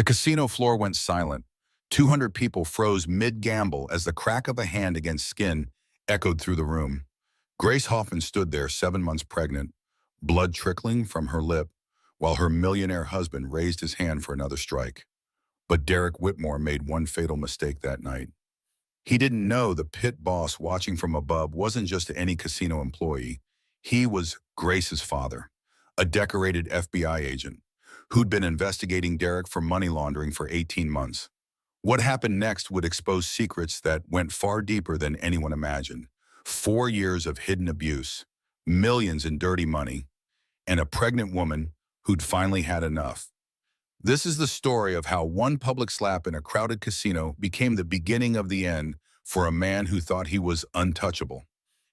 The casino floor went silent. 200 people froze mid-gamble as the crack of a hand against skin echoed through the room. Grace Hoffman stood there, 7 months pregnant, blood trickling from her lip, while her millionaire husband raised his hand for another strike. But Derek Whitmore made one fatal mistake that night. He didn't know the pit boss watching from above wasn't just any casino employee. He was Grace's father, a decorated FBI agent who'd been investigating Derek for money laundering for 18 months. What happened next would expose secrets that went far deeper than anyone imagined. 4 years of hidden abuse, millions in dirty money, and a pregnant woman who'd finally had enough. This is the story of how one public slap in a crowded casino became the beginning of the end for a man who thought he was untouchable,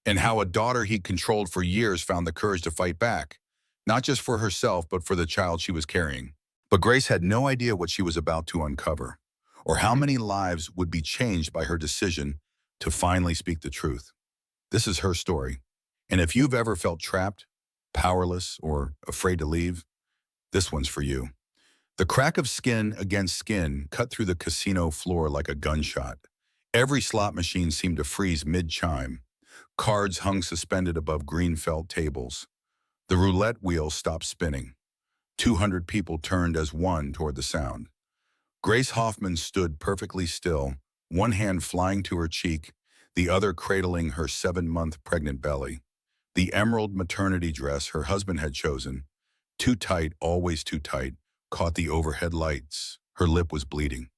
and how a daughter he'd controlled for years found the courage to fight back, not just for herself, but for the child she was carrying. But Grace had no idea what she was about to uncover, or how many lives would be changed by her decision to finally speak the truth. This is her story, and if you've ever felt trapped, powerless, or afraid to leave, this one's for you. The crack of skin against skin cut through the casino floor like a gunshot. Every slot machine seemed to freeze mid-chime. Cards hung suspended above green felt tables. The roulette wheel stopped spinning. 200 people turned as one toward the sound. Grace Hoffman stood perfectly still, one hand flying to her cheek, the other cradling her 7-month pregnant belly. The emerald maternity dress her husband had chosen, too tight, always too tight, caught the overhead lights. Her lip was bleeding.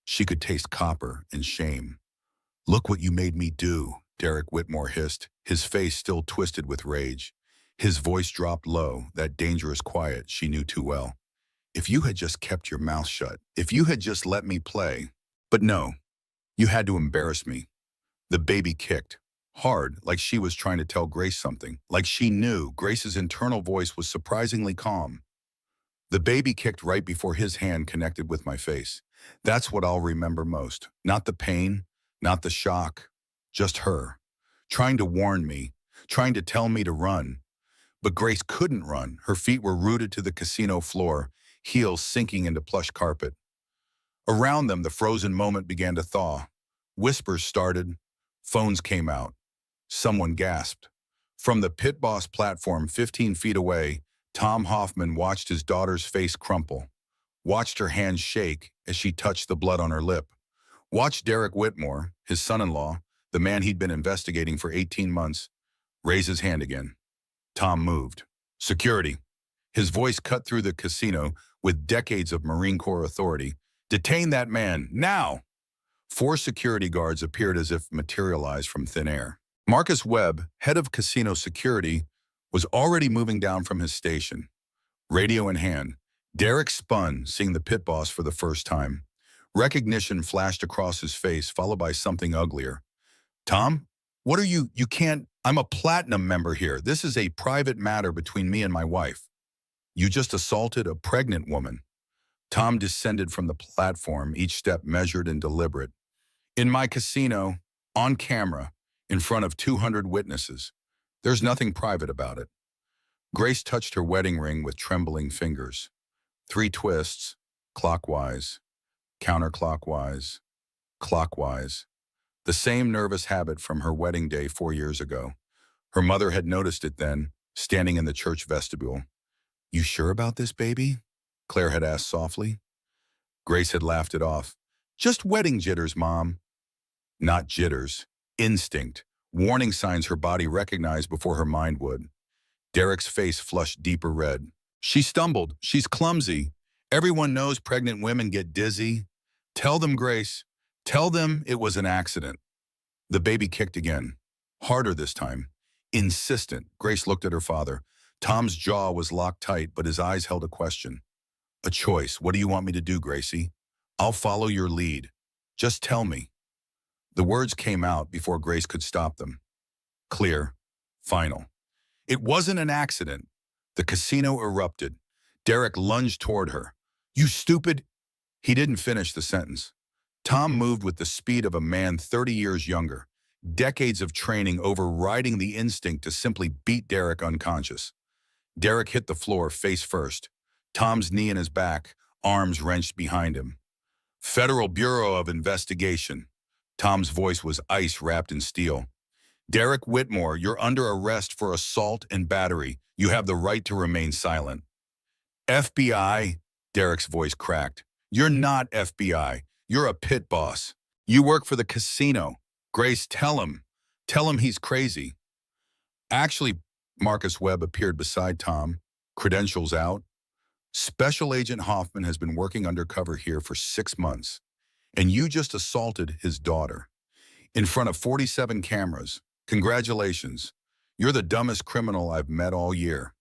She could taste copper and shame. "Look what you made me do," Derek Whitmore hissed, his face still twisted with rage. His voice dropped low, that dangerous quiet she knew too well. "If you had just kept your mouth shut, if you had just let me play. But no, you had to embarrass me." The baby kicked, hard, like she was trying to tell Grace something, like she knew. Grace's internal voice was surprisingly calm. "The baby kicked right before his hand connected with my face. That's what I'll remember most. Not the pain, not the shock, just her. Trying to warn me, trying to tell me to run." But Grace couldn't run. Her feet were rooted to the casino floor, heels sinking into plush carpet. Around them, the frozen moment began to thaw. Whispers started. Phones came out. Someone gasped. From the pit boss platform 15 feet away, Tom Hoffman watched his daughter's face crumple, watched her hand shake as she touched the blood on her lip, watched Derek Whitmore, his son-in-law, the man he'd been investigating for 18 months, raise his hand again. Tom moved. "Security." His voice cut through the casino with decades of Marine Corps authority. "Detain that man, now!" 4 security guards appeared as if materialized from thin air. Marcus Webb, head of casino security, was already moving down from his station. Radio in hand, Derek spun, seeing the pit boss for the first time. Recognition flashed across his face, followed by something uglier. "Tom, what are you? You can't. I'm a platinum member here. This is a private matter between me and my wife. You just assaulted a pregnant woman." Tom descended from the platform, each step measured and deliberate. "In my casino, on camera, in front of 200 witnesses. There's nothing private about it." Grace touched her wedding ring with trembling fingers. 3 twists, clockwise, counterclockwise, clockwise. The same nervous habit from her wedding day 4 years ago. Her mother had noticed it then, standing in the church vestibule. "You sure about this, baby?" Claire had asked softly. Grace had laughed it off. "Just wedding jitters, Mom." Not jitters, instinct, warning signs her body recognized before her mind would. Derek's face flushed deeper red. "She stumbled. She's clumsy. Everyone knows pregnant women get dizzy. Tell them, Grace. Tell them it was an accident." The baby kicked again, harder this time, insistent. Grace looked at her father. Tom's jaw was locked tight, but his eyes held a question. "A choice. What do you want me to do, Gracie? I'll follow your lead. Just tell me." The words came out before Grace could stop them. Clear, final. "It wasn't an accident." The casino erupted. Derek lunged toward her. "You stupid—" He didn't finish the sentence. Tom moved with the speed of a man 30 years younger, decades of training overriding the instinct to simply beat Derek unconscious. Derek hit the floor face first, Tom's knee in his back, arms wrenched behind him. Federal Bureau of Investigation. Tom's voice was ice wrapped in steel. Derek Whitmore, you're under arrest for assault and battery. You have the right to remain silent. FBI? Derek's voice cracked. You're not FBI. You're a pit boss. You work for the casino. Grace, tell him. Tell him he's crazy. Actually, Marcus Webb appeared beside Tom, credentials out. Special Agent Hoffman has been working undercover here for 6 months, and you just assaulted his daughter in front of 47 cameras. Congratulations. You're the dumbest criminal I've met all year.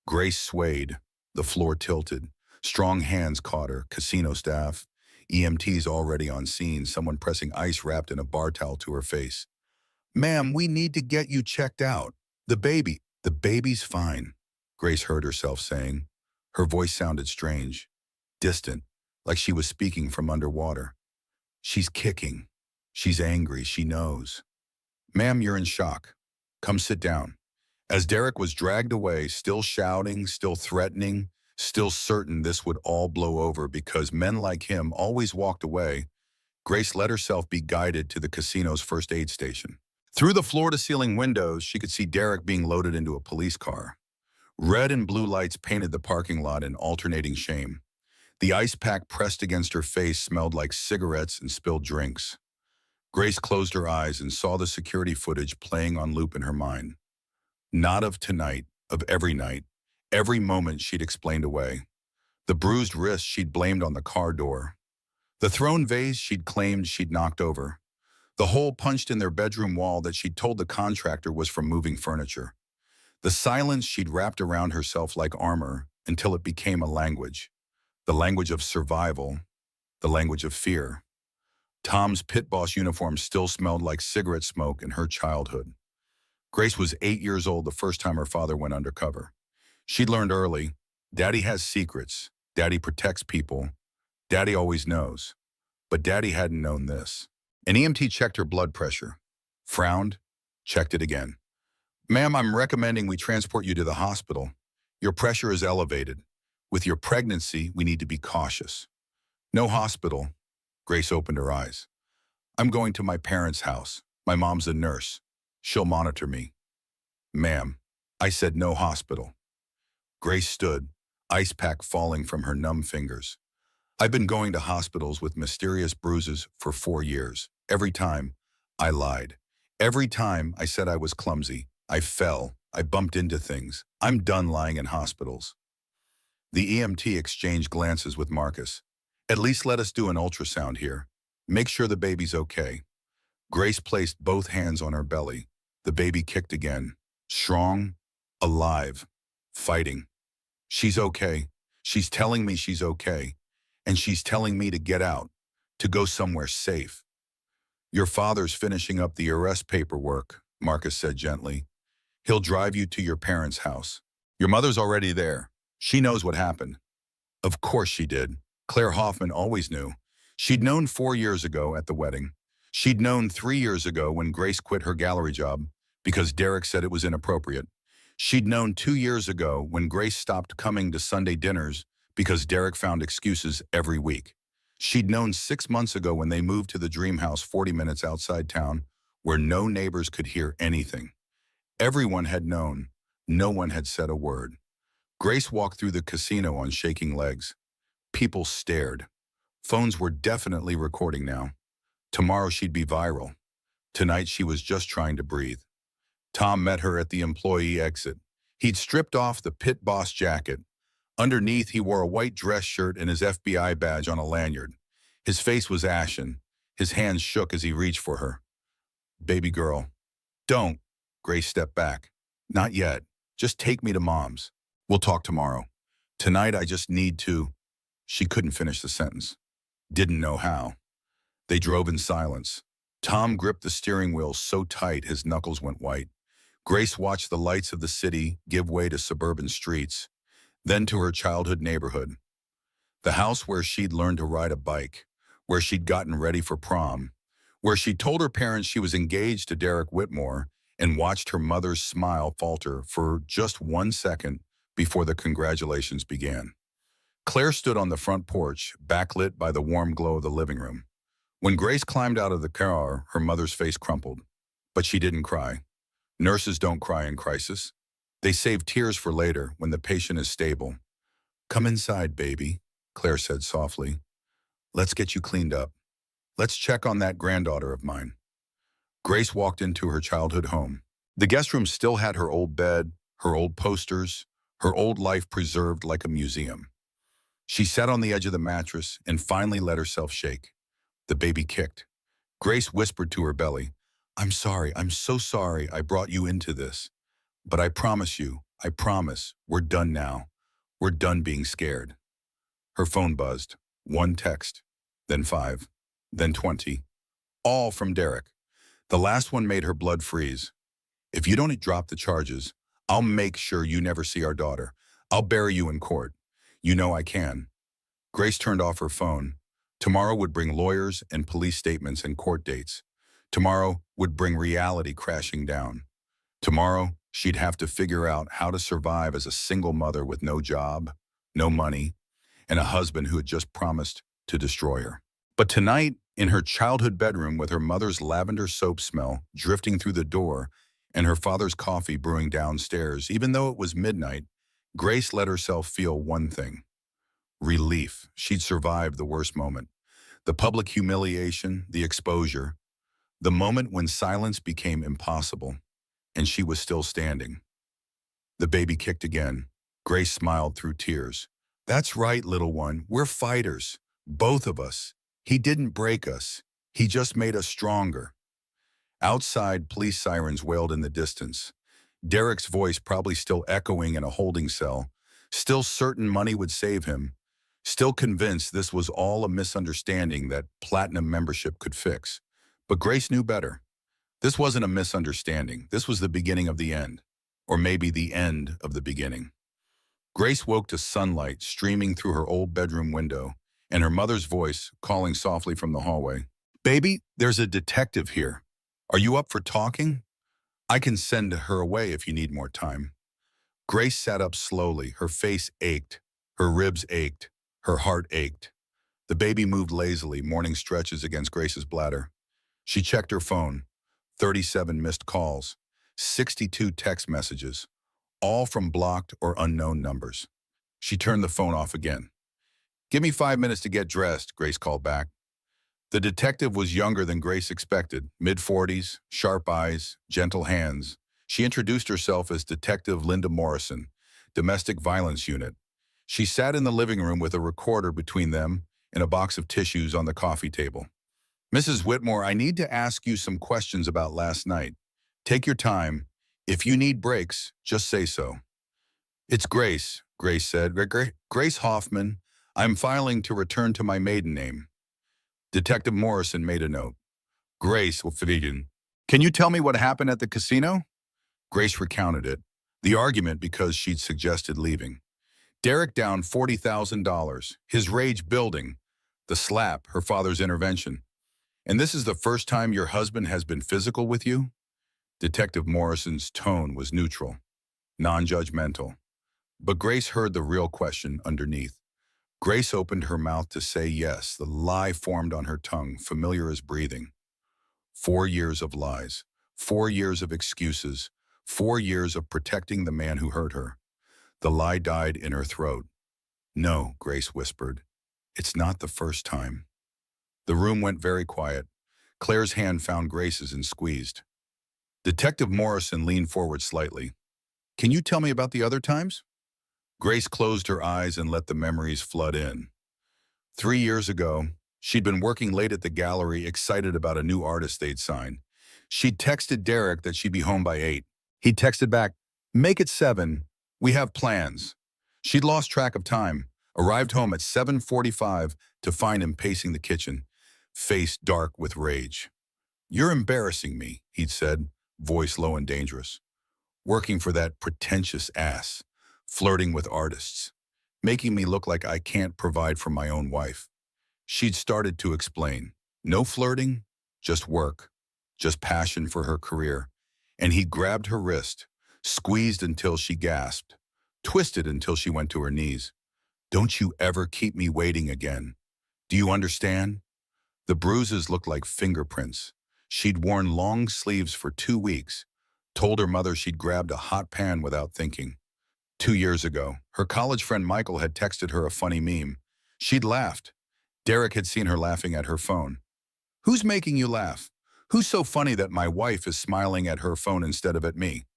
Grace swayed. The floor tilted. Strong hands caught her. Casino staff. EMTs already on scene. Someone pressing ice wrapped in a bar towel to her face. Ma'am, we need to get you checked out. The baby's fine, Grace heard herself saying. Her voice sounded strange, distant, like she was speaking from underwater. She's kicking. She's angry. She knows. Ma'am, you're in shock. Come sit down. As Derek was dragged away, still shouting, still threatening, still certain this would all blow over because men like him always walked away, Grace let herself be guided to the casino's first aid station. Through the floor-to-ceiling windows, she could see Derek being loaded into a police car. Red and blue lights painted the parking lot in alternating shame. The ice pack pressed against her face smelled like cigarettes and spilled drinks. Grace closed her eyes and saw the security footage playing on loop in her mind. Not of tonight, of every night, every moment she'd explained away. The bruised wrist she'd blamed on the car door. The thrown vase she'd claimed she'd knocked over. The hole punched in their bedroom wall that she'd told the contractor was from moving furniture. The silence she'd wrapped around herself like armor until it became a language. The language of survival, the language of fear. Tom's pit boss uniform still smelled like cigarette smoke in her childhood. Grace was 8 years old the first time her father went undercover. She'd learned early, Daddy has secrets, Daddy protects people, Daddy always knows. But Daddy hadn't known this. An EMT checked her blood pressure, frowned, checked it again. Ma'am, I'm recommending we transport you to the hospital. Your pressure is elevated. With your pregnancy, we need to be cautious. No hospital. Grace opened her eyes. I'm going to my parents' house. My mom's a nurse. She'll monitor me. Ma'am, I said no hospital. Grace stood, ice pack falling from her numb fingers. I've been going to hospitals with mysterious bruises for 4 years. Every time, I lied. Every time I said I was clumsy, I fell, I bumped into things. I'm done lying in hospitals. The EMT exchanged glances with Marcus. At least let us do an ultrasound here. Make sure the baby's okay. Grace placed both hands on her belly. The baby kicked again. Strong, alive, fighting. She's okay. She's telling me she's okay. And she's telling me to get out, to go somewhere safe. Your father's finishing up the arrest paperwork, Marcus said gently. He'll drive you to your parents' house. Your mother's already there. She knows what happened. Of course she did. Claire Hoffman always knew. She'd known 4 years ago at the wedding. She'd known 3 years ago when Grace quit her gallery job because Derek said it was inappropriate. She'd known 2 years ago when Grace stopped coming to Sunday dinners because Derek found excuses every week. She'd known 6 months ago when they moved to the dream house 40 minutes outside town where no neighbors could hear anything. Everyone had known. No one had said a word. Grace walked through the casino on shaking legs. People stared. Phones were definitely recording now. Tomorrow she'd be viral. Tonight she was just trying to breathe. Tom met her at the employee exit. He'd stripped off the pit boss jacket. Underneath, he wore a white dress shirt and his FBI badge on a lanyard. His face was ashen. His hands shook as he reached for her. Baby girl. Don't. Grace stepped back. Not yet. Just take me to Mom's. We'll talk tomorrow. Tonight I just need to. She couldn't finish the sentence. Didn't know how. They drove in silence. Tom gripped the steering wheel so tight his knuckles went white. Grace watched the lights of the city give way to suburban streets, then to her childhood neighborhood. The house where she'd learned to ride a bike, where she'd gotten ready for prom, where she told her parents she was engaged to Derek Whitmore and watched her mother's smile falter for just 1 second before the congratulations began. Claire stood on the front porch, backlit by the warm glow of the living room. When Grace climbed out of the car, her mother's face crumpled. But she didn't cry. Nurses don't cry in crisis. They save tears for later, when the patient is stable. "Come inside, baby," Claire said softly. "Let's get you cleaned up. Let's check on that granddaughter of mine." Grace walked into her childhood home. The guest room still had her old bed, her old posters, her old life preserved like a museum. She sat on the edge of the mattress and finally let herself shake. The baby kicked. Grace whispered to her belly, "I'm sorry, I'm so sorry I brought you into this. But I promise you, I promise, we're done now. We're done being scared." Her phone buzzed. One text, then 5, then 20. All from Derek. The last one made her blood freeze. "If you don't drop the charges, I'll make sure you never see our daughter. I'll bury you in court. You know I can." Grace turned off her phone. Tomorrow would bring lawyers and police statements and court dates. Tomorrow would bring reality crashing down. Tomorrow, she'd have to figure out how to survive as a single mother with no job, no money, and a husband who had just promised to destroy her. But tonight, in her childhood bedroom with her mother's lavender soap smell drifting through the door and her father's coffee brewing downstairs, even though it was midnight, Grace let herself feel one thing: relief. She'd survived the worst moment. The public humiliation, the exposure, the moment when silence became impossible, and she was still standing. The baby kicked again. Grace smiled through tears. "That's right, little one. We're fighters. Both of us. He didn't break us. He just made us stronger." Outside, police sirens wailed in the distance. Derek's voice probably still echoing in a holding cell, still certain money would save him, still convinced this was all a misunderstanding that platinum membership could fix. But Grace knew better. This wasn't a misunderstanding. This was the beginning of the end. Or maybe the end of the beginning. Grace woke to sunlight streaming through her old bedroom window and her mother's voice calling softly from the hallway. "Baby, there's a detective here. Are you up for talking? I can send her away if you need more time." Grace sat up slowly. Her face ached. Her ribs ached. Her heart ached. The baby moved lazily, morning stretches against Grace's bladder. She checked her phone. 37 missed calls. 62 text messages. All from blocked or unknown numbers. She turned the phone off again. "Give me 5 minutes to get dressed," Grace called back. The detective was younger than Grace expected, mid-40s, sharp eyes, gentle hands. She introduced herself as Detective Linda Morrison, Domestic Violence Unit. She sat in the living room with a recorder between them and a box of tissues on the coffee table. "Mrs. Whitmore, I need to ask you some questions about last night. Take your time. If you need breaks, just say so." "It's Grace," Grace said. Grace Hoffman. I'm filing to return to my maiden name." Detective Morrison made a note. "Grace Wilfrieden. Can you tell me what happened at the casino?" Grace recounted it. The argument because she'd suggested leaving. Derek down $40,000. His rage building. The slap, her father's intervention. "And this is the first time your husband has been physical with you?" Detective Morrison's tone was neutral, non-judgmental. But Grace heard the real question underneath. Grace opened her mouth to say yes. The lie formed on her tongue, familiar as breathing. 4 years of lies. 4 years of excuses. 4 years of protecting the man who hurt her. The lie died in her throat. "No," Grace whispered. "It's not the first time." The room went very quiet. Claire's hand found Grace's and squeezed. Detective Morrison leaned forward slightly. "Can you tell me about the other times?" Grace closed her eyes and let the memories flood in. 3 years ago, she'd been working late at the gallery, excited about a new artist they'd signed. She'd texted Derek that she'd be home by 8. He texted back, "Make it 7. We have plans." She'd lost track of time, arrived home at 7:45 to find him pacing the kitchen, face dark with rage. "You're embarrassing me," he'd said, voice low and dangerous. "Working for that pretentious ass, flirting with artists, making me look like I can't provide for my own wife." She'd started to explain. No flirting, just work, just passion for her career. And he grabbed her wrist, squeezed until she gasped, twisted until she went to her knees. Don't you ever keep me waiting again. Do you understand? The bruises looked like fingerprints. She'd worn long sleeves for 2 weeks, told her mother she'd grabbed a hot pan without thinking. 2 years ago, her college friend Michael had texted her a funny meme. She'd laughed. Derek had seen her laughing at her phone. Who's making you laugh? Who's so funny that my wife is smiling at her phone instead of at me?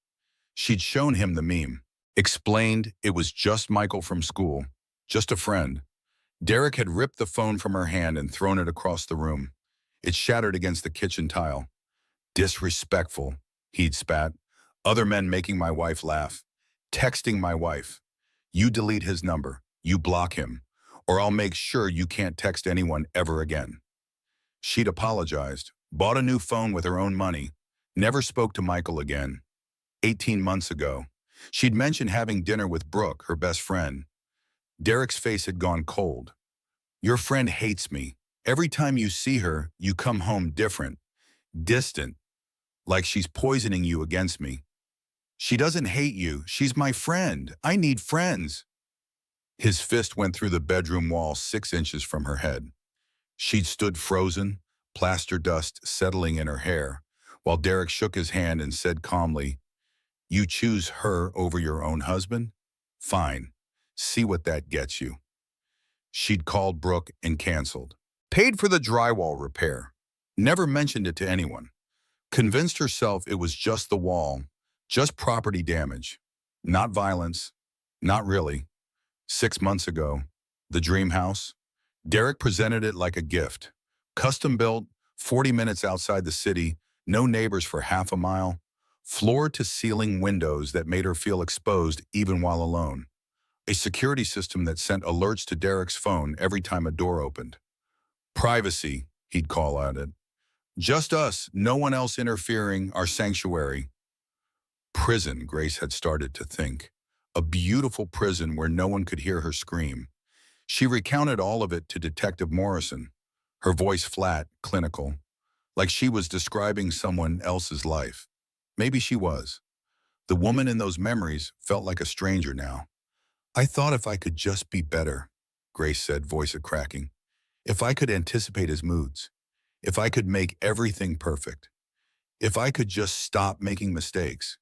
She'd shown him the meme. Explained it was just Michael from school, just a friend. Derek had ripped the phone from her hand and thrown it across the room. It shattered against the kitchen tile. Disrespectful, he'd spat. Other men making my wife laugh. Texting my wife. You delete his number. You block him. Or I'll make sure you can't text anyone ever again. She'd apologized, bought a new phone with her own money, never spoke to Michael again. 18 months ago, she'd mentioned having dinner with Brooke, her best friend. Derek's face had gone cold. Your friend hates me. Every time you see her, you come home different, distant, like she's poisoning you against me. She doesn't hate you. She's my friend. I need friends. His fist went through the bedroom wall 6 inches from her head. She'd stood frozen, plaster dust settling in her hair, while Derek shook his hand and said calmly, You choose her over your own husband? Fine. See what that gets you. She'd called Brooke and canceled. Paid for the drywall repair. Never mentioned it to anyone. Convinced herself it was just the wall, just property damage. Not violence. Not really. 6 months ago, the dream house. Derek presented it like a gift. Custom built, 40 minutes outside the city, no neighbors for half a mile, floor-to-ceiling windows that made her feel exposed even while alone. A security system that sent alerts to Derek's phone every time a door opened. Privacy, he'd call out it. Just us, no one else interfering, our sanctuary. Prison, Grace had started to think. A beautiful prison where no one could hear her scream. She recounted all of it to Detective Morrison, her voice flat, clinical, like she was describing someone else's life. Maybe she was. The woman in those memories felt like a stranger now. I thought if I could just be better, Grace said, voice cracking. If I could anticipate his moods. If I could make everything perfect. If I could just stop making mistakes.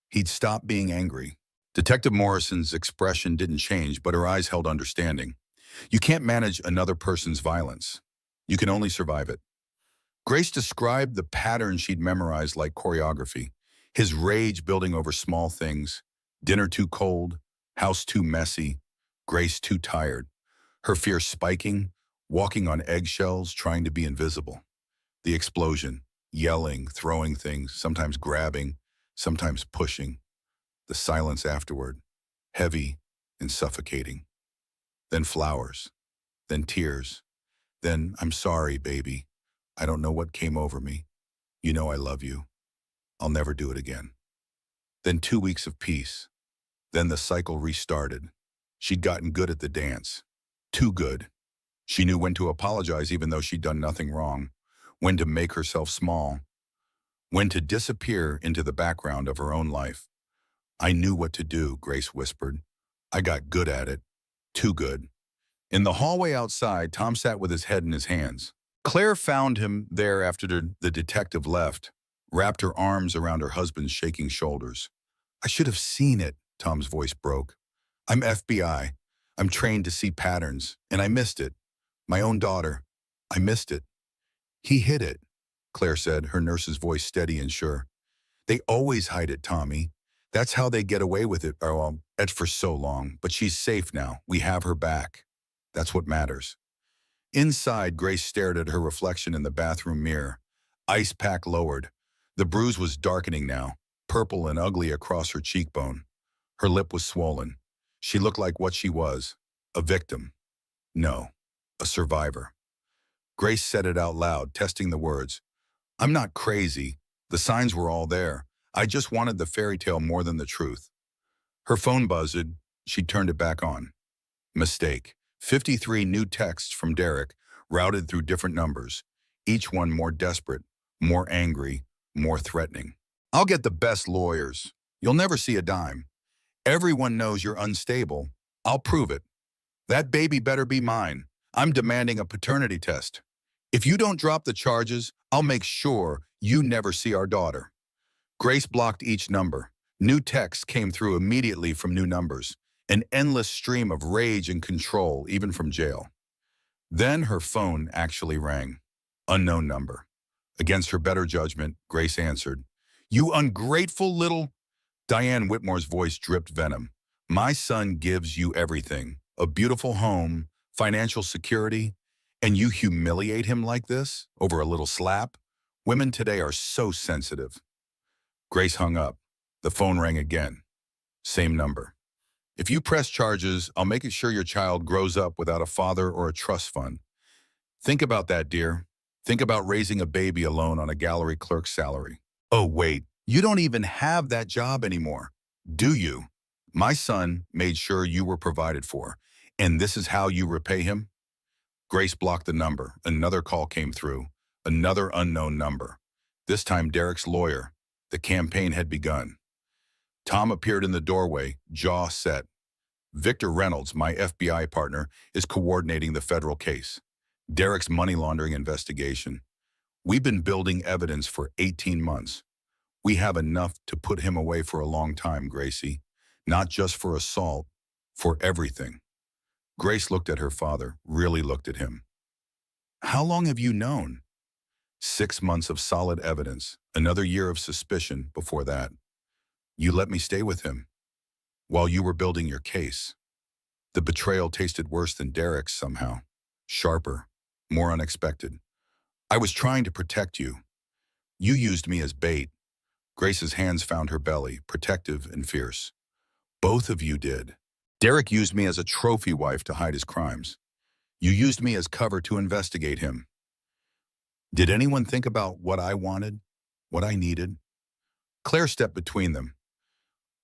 He'd stop being angry. Detective Morrison's expression didn't change, but her eyes held understanding. You can't manage another person's violence. You can only survive it. Grace described the pattern she'd memorized like choreography. His rage building over small things. Dinner too cold. House too messy. Grace too tired. Her fear spiking. Walking on eggshells, trying to be invisible. The explosion. Yelling, throwing things, sometimes grabbing, sometimes pushing. The silence afterward. Heavy and suffocating. Then flowers. Then tears. Then, I'm sorry, baby. I don't know what came over me. You know I love you. I'll never do it again. Then 2 weeks of peace. Then the cycle restarted. She'd gotten good at the dance. Too good. She knew when to apologize even though she'd done nothing wrong. When to make herself small. When to disappear into the background of her own life. I knew what to do, Grace whispered. I got good at it. Too good. In the hallway outside, Tom sat with his head in his hands. Claire found him there after the detective left, wrapped her arms around her husband's shaking shoulders. I should have seen it, Tom's voice broke. I'm FBI. I'm trained to see patterns, and I missed it. My own daughter. I missed it. He hid it, Claire said, her nurse's voice steady and sure. They always hide it, Tommy. That's how they get away with it, for so long. But she's safe now. We have her back. That's what matters. Inside, Grace stared at her reflection in the bathroom mirror. Ice pack lowered. The bruise was darkening now, purple and ugly across her cheekbone. Her lip was swollen. She looked like what she was, a victim. No, a survivor. Grace said it out loud, testing the words. I'm not crazy. The signs were all there. I just wanted the fairy tale more than the truth. Her phone buzzed. She turned it back on. Mistake. 53 new texts from Derek, routed through different numbers, each one more desperate, more angry, more threatening. I'll get the best lawyers. You'll never see a dime. Everyone knows you're unstable. I'll prove it. That baby better be mine. I'm demanding a paternity test. If you don't drop the charges, I'll make sure you never see our daughter." Grace blocked each number. New texts came through immediately from new numbers, an endless stream of rage and control, even from jail. Then her phone actually rang. Unknown number. Against her better judgment, Grace answered. "You ungrateful little—" Diane Whitmore's voice dripped venom. "My son gives you everything, a beautiful home, financial security, and you humiliate him like this over a little slap? Women today are so sensitive." Grace hung up. The phone rang again. Same number. "If you press charges, I'll make sure your child grows up without a father or a trust fund. Think about that, dear. Think about raising a baby alone on a gallery clerk's salary." "Oh, wait, you don't even have that job anymore, do you? My son made sure you were provided for, and this is how you repay him?" Grace blocked the number. Another call came through. Another unknown number. This time Derek's lawyer. The campaign had begun. Tom appeared in the doorway, jaw set. "Victor Reynolds, my FBI partner, is coordinating the federal case. Derek's money laundering investigation. We've been building evidence for 18 months. We have enough to put him away for a long time, Gracie. Not just for assault, for everything." Grace looked at her father, really looked at him. "How long have you known?" 6 months of solid evidence, another year of suspicion before that. "You let me stay with him while you were building your case." The betrayal tasted worse than Derek's somehow. Sharper, more unexpected. "I was trying to protect you. You used me as bait." Grace's hands found her belly, protective and fierce. "Both of you did. Derek used me as a trophy wife to hide his crimes. You used me as cover to investigate him. Did anyone think about what I wanted, what I needed?" Claire stepped between them.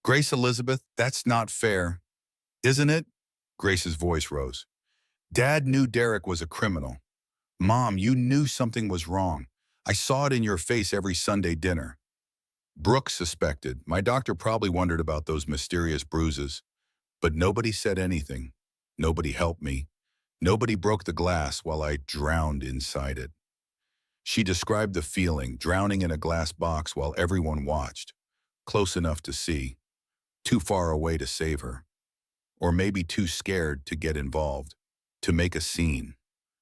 "Grace Elizabeth, that's not fair, isn't it?" Grace's voice rose. "Dad knew Derek was a criminal. Mom, you knew something was wrong. I saw it in your face every Sunday dinner. Brooke suspected. My doctor probably wondered about those mysterious bruises. But nobody said anything. Nobody helped me. Nobody broke the glass while I drowned inside it." She described the feeling, drowning in a glass box while everyone watched. Close enough to see. Too far away to save her. Or maybe too scared to get involved. To make a scene.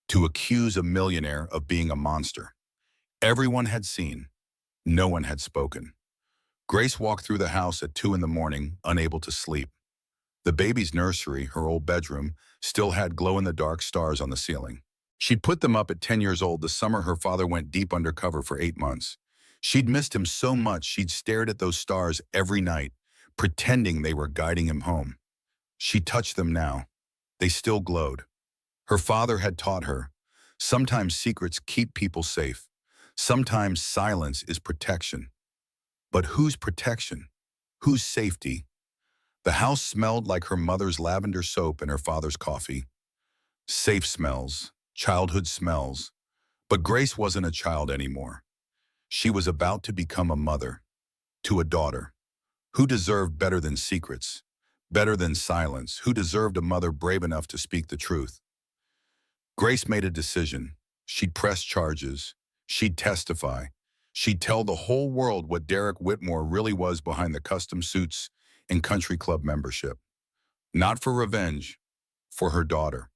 To accuse a millionaire of being a monster. Everyone had seen. No one had spoken. Grace walked through the house at 2 in the morning, unable to sleep. The baby's nursery, her old bedroom, still had glow-in-the-dark stars on the ceiling. She'd put them up at 10 years old the summer her father went deep undercover for 8 months. She'd missed him so much she'd stared at those stars every night, pretending they were guiding him home. She touched them now. They still glowed. Her father had taught her, sometimes secrets keep people safe. Sometimes silence is protection. But whose protection? Whose safety? The house smelled like her mother's lavender soap and her father's coffee. Safe smells, childhood smells. But Grace wasn't a child anymore. She was about to become a mother, to a daughter, who deserved better than secrets, better than silence, who deserved a mother brave enough to speak the truth. Grace made a decision. She'd press charges. She'd testify. She'd tell the whole world what Derek Whitmore really was behind the custom suits and country club membership. Not for revenge, for her daughter.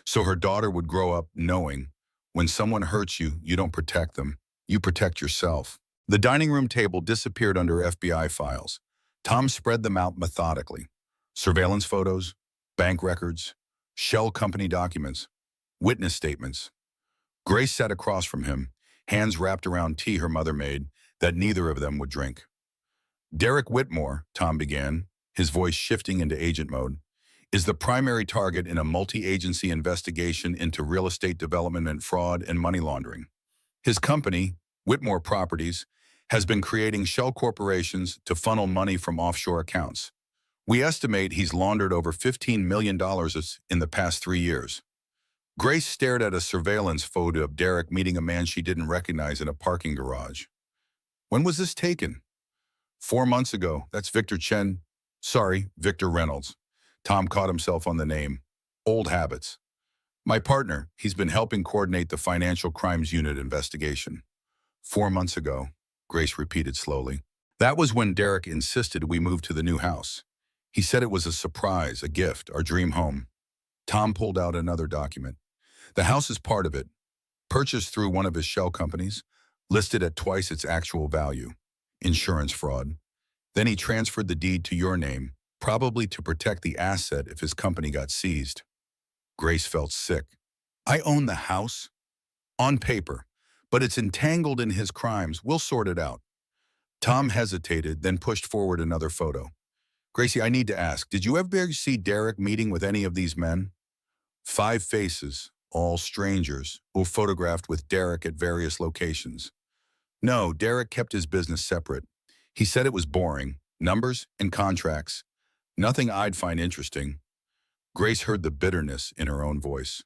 So her daughter would grow up knowing, when someone hurts you, you don't protect them, you protect yourself. The dining room table disappeared under FBI files. Tom spread them out methodically. Surveillance photos, bank records, shell company documents, witness statements. Grace sat across from him, hands wrapped around tea her mother made that neither of them would drink. "Derek Whitmore," Tom began, his voice shifting into agent mode, "is the primary target in a multi-agency investigation into real estate development and fraud and money laundering. His company, Whitmore Properties, has been creating shell corporations to funnel money from offshore accounts. We estimate he's laundered over $15 million in the past 3 years." Grace stared at a surveillance photo of Derek meeting a man she didn't recognize in a parking garage. "When was this taken?" 4 months ago. That's Victor Chen. Sorry, Victor Reynolds." Tom caught himself on the name. Old habits. My partner, he's been helping coordinate the Financial Crimes Unit investigation. 4 months ago, Grace repeated slowly. That was when Derek insisted we move to the new house. He said it was a surprise, a gift, our dream home. Tom pulled out another document. The house is part of it, purchased through one of his shell companies, listed at twice its actual value. Insurance fraud. Then he transferred the deed to your name, probably to protect the asset if his company got seized. Grace felt sick. I own the house? On paper. But it's entangled in his crimes. We'll sort it out. Tom hesitated, then pushed forward another photo. Gracie, I need to ask, did you ever see Derek meeting with any of these men? 5 faces, all strangers, who photographed with Derek at various locations. No, Derek kept his business separate. He said it was boring, numbers and contracts. Nothing I'd find interesting. Grace heard the bitterness in her own voice.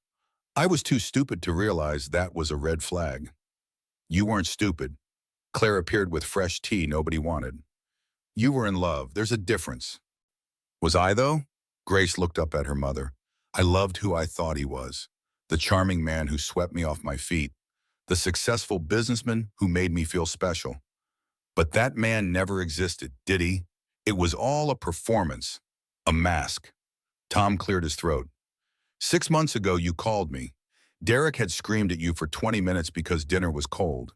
I was too stupid to realize that was a red flag. You weren't stupid. Claire appeared with fresh tea nobody wanted. You were in love. There's a difference. Was I, though? Grace looked up at her mother. I loved who I thought he was. The charming man who swept me off my feet. The successful businessman who made me feel special. But that man never existed, did he? It was all a performance. A mask. Tom cleared his throat. 6 months ago, you called me. Derek had screamed at you for 20 minutes because dinner was cold.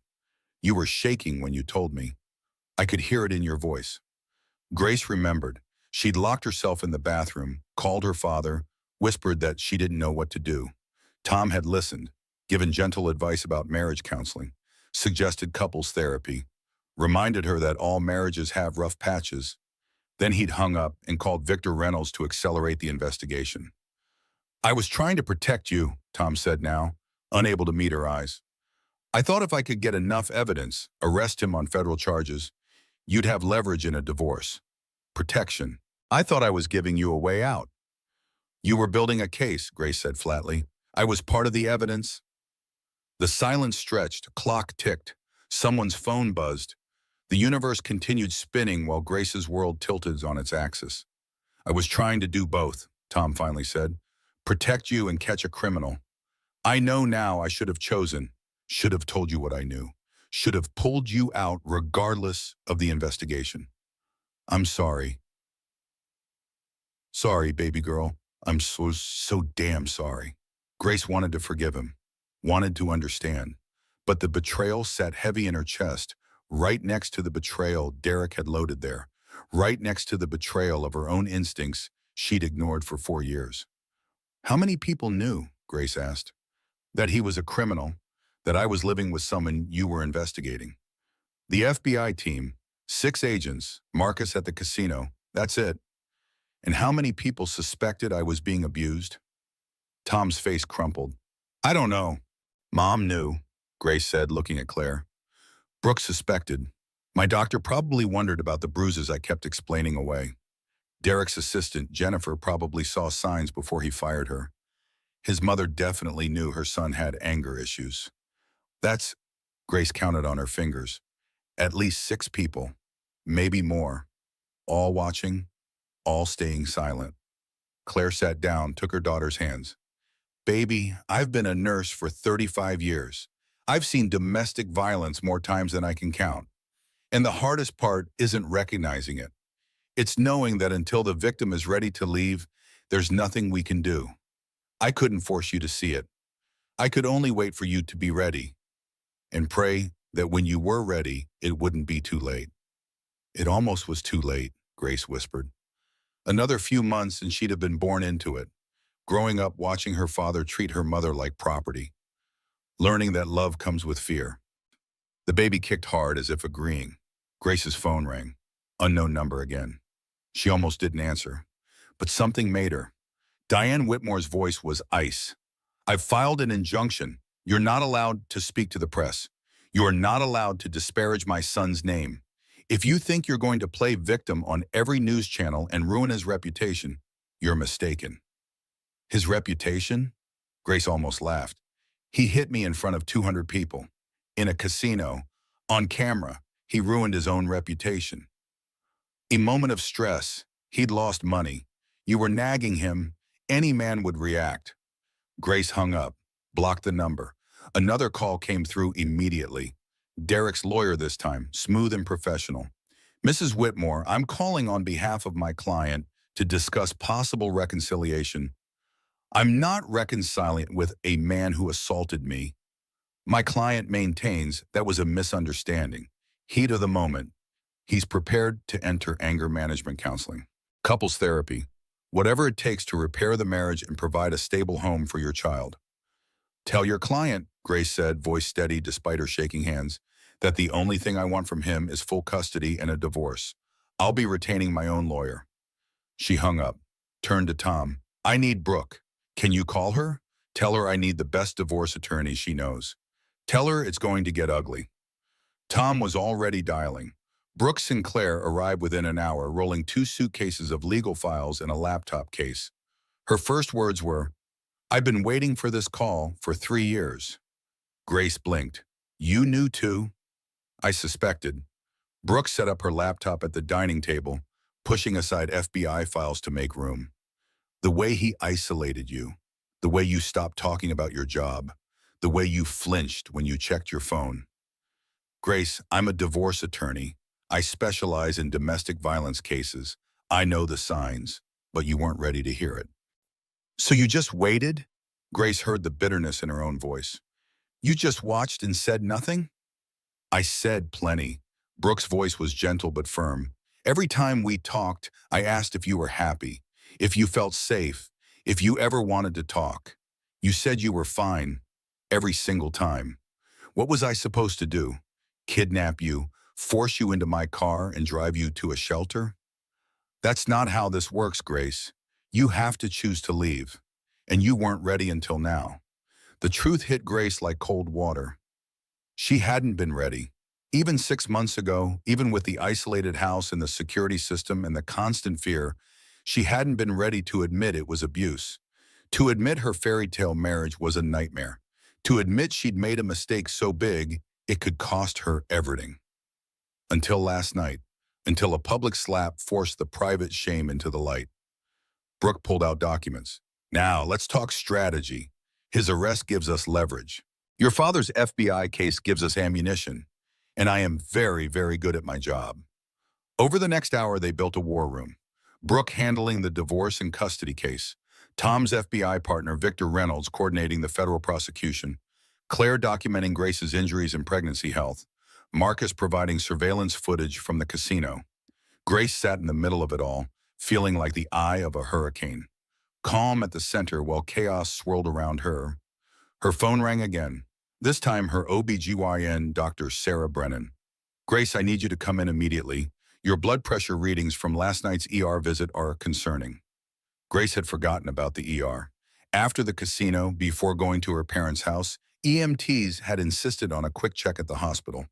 You were shaking when you told me. I could hear it in your voice. Grace remembered. She'd locked herself in the bathroom, called her father, whispered that she didn't know what to do. Tom had listened, given gentle advice about marriage counseling, suggested couples therapy, reminded her that all marriages have rough patches. Then he'd hung up and called Victor Reynolds to accelerate the investigation. I was trying to protect you, Tom said now, unable to meet her eyes. I thought if I could get enough evidence, arrest him on federal charges, you'd have leverage in a divorce. Protection. I thought I was giving you a way out. You were building a case, Grace said flatly. I was part of the evidence. The silence stretched, a clock ticked, someone's phone buzzed. The universe continued spinning while Grace's world tilted on its axis. I was trying to do both, Tom finally said. Protect you and catch a criminal. I know now I should have chosen, should have told you what I knew, should have pulled you out regardless of the investigation. I'm sorry. Sorry, baby girl. I'm so damn sorry. Grace wanted to forgive him, wanted to understand. But the betrayal sat heavy in her chest, right next to the betrayal Derek had loaded there, right next to the betrayal of her own instincts she'd ignored for 4 years. How many people knew, Grace asked, that he was a criminal, that I was living with someone you were investigating? The FBI team, 6 agents, Marcus at the casino, that's it. And how many people suspected I was being abused? Tom's face crumpled. I don't know. Mom knew, Grace said, looking at Claire. Brooke suspected. My doctor probably wondered about the bruises I kept explaining away. Derek's assistant, Jennifer, probably saw signs before he fired her. His mother definitely knew her son had anger issues. That's, Grace counted on her fingers, at least 6 people, maybe more, all watching, all staying silent. Claire sat down, took her daughter's hands. Baby, I've been a nurse for 35 years. I've seen domestic violence more times than I can count. And the hardest part isn't recognizing it. It's knowing that until the victim is ready to leave, there's nothing we can do. I couldn't force you to see it. I could only wait for you to be ready and pray that when you were ready, it wouldn't be too late. It almost was too late, Grace whispered. Another few months and she'd have been born into it, growing up watching her father treat her mother like property, learning that love comes with fear. The baby kicked hard as if agreeing. Grace's phone rang. Unknown number again. She almost didn't answer, but something made her. Diane Whitmore's voice was ice. I've filed an injunction. You're not allowed to speak to the press. You are not allowed to disparage my son's name. If you think you're going to play victim on every news channel and ruin his reputation, you're mistaken. His reputation? Grace almost laughed. He hit me in front of 200 people. In a casino. On camera. He ruined his own reputation. A moment of stress. He'd lost money. You were nagging him, any man would react. Grace hung up, blocked the number. Another call came through immediately. Derek's lawyer this time, smooth and professional. Mrs. Whitmore, I'm calling on behalf of my client to discuss possible reconciliation. I'm not reconciling with a man who assaulted me. My client maintains that was a misunderstanding. Heat of the moment. He's prepared to enter anger management counseling. Couples therapy. Whatever it takes to repair the marriage and provide a stable home for your child. Tell your client, Grace said, voice steady despite her shaking hands, that the only thing I want from him is full custody and a divorce. I'll be retaining my own lawyer. She hung up, turned to Tom. I need Brooke. Can you call her? Tell her I need the best divorce attorney she knows. Tell her it's going to get ugly. Tom was already dialing. Brooke Sinclair arrived within an hour, rolling 2 suitcases of legal files and a laptop case. Her first words were, I've been waiting for this call for 3 years. Grace blinked. You knew too? I suspected. Brooke set up her laptop at the dining table, pushing aside FBI files to make room. The way he isolated you, the way you stopped talking about your job, the way you flinched when you checked your phone. Grace, I'm a divorce attorney. I specialize in domestic violence cases. I know the signs, but you weren't ready to hear it. So you just waited? Grace heard the bitterness in her own voice. You just watched and said nothing? I said plenty. Brooke's voice was gentle but firm. Every time we talked, I asked if you were happy, if you felt safe, if you ever wanted to talk. You said you were fine, every single time. What was I supposed to do? Kidnap you, force you into my car and drive you to a shelter? That's not how this works, Grace. You have to choose to leave. And you weren't ready until now. The truth hit Grace like cold water. She hadn't been ready. Even 6 months ago, even with the isolated house and the security system and the constant fear, she hadn't been ready to admit it was abuse. To admit her fairy tale marriage was a nightmare. To admit she'd made a mistake so big, it could cost her everything. Until last night, until a public slap forced the private shame into the light. Brooke pulled out documents. Now, let's talk strategy. His arrest gives us leverage. Your father's FBI case gives us ammunition. And I am very, very good at my job. Over the next hour, they built a war room. Brooke handling the divorce and custody case. Tom's FBI partner, Victor Reynolds, coordinating the federal prosecution. Claire documenting Grace's injuries and pregnancy health. Marcus providing surveillance footage from the casino. Grace sat in the middle of it all, feeling like the eye of a hurricane. Calm at the center while chaos swirled around her. Her phone rang again. This time her OBGYN, Dr. Sarah Brennan. Grace, I need you to come in immediately. Your blood pressure readings from last night's ER visit are concerning. Grace had forgotten about the ER. After the casino, before going to her parents' house, EMTs had insisted on a quick check at the hospital.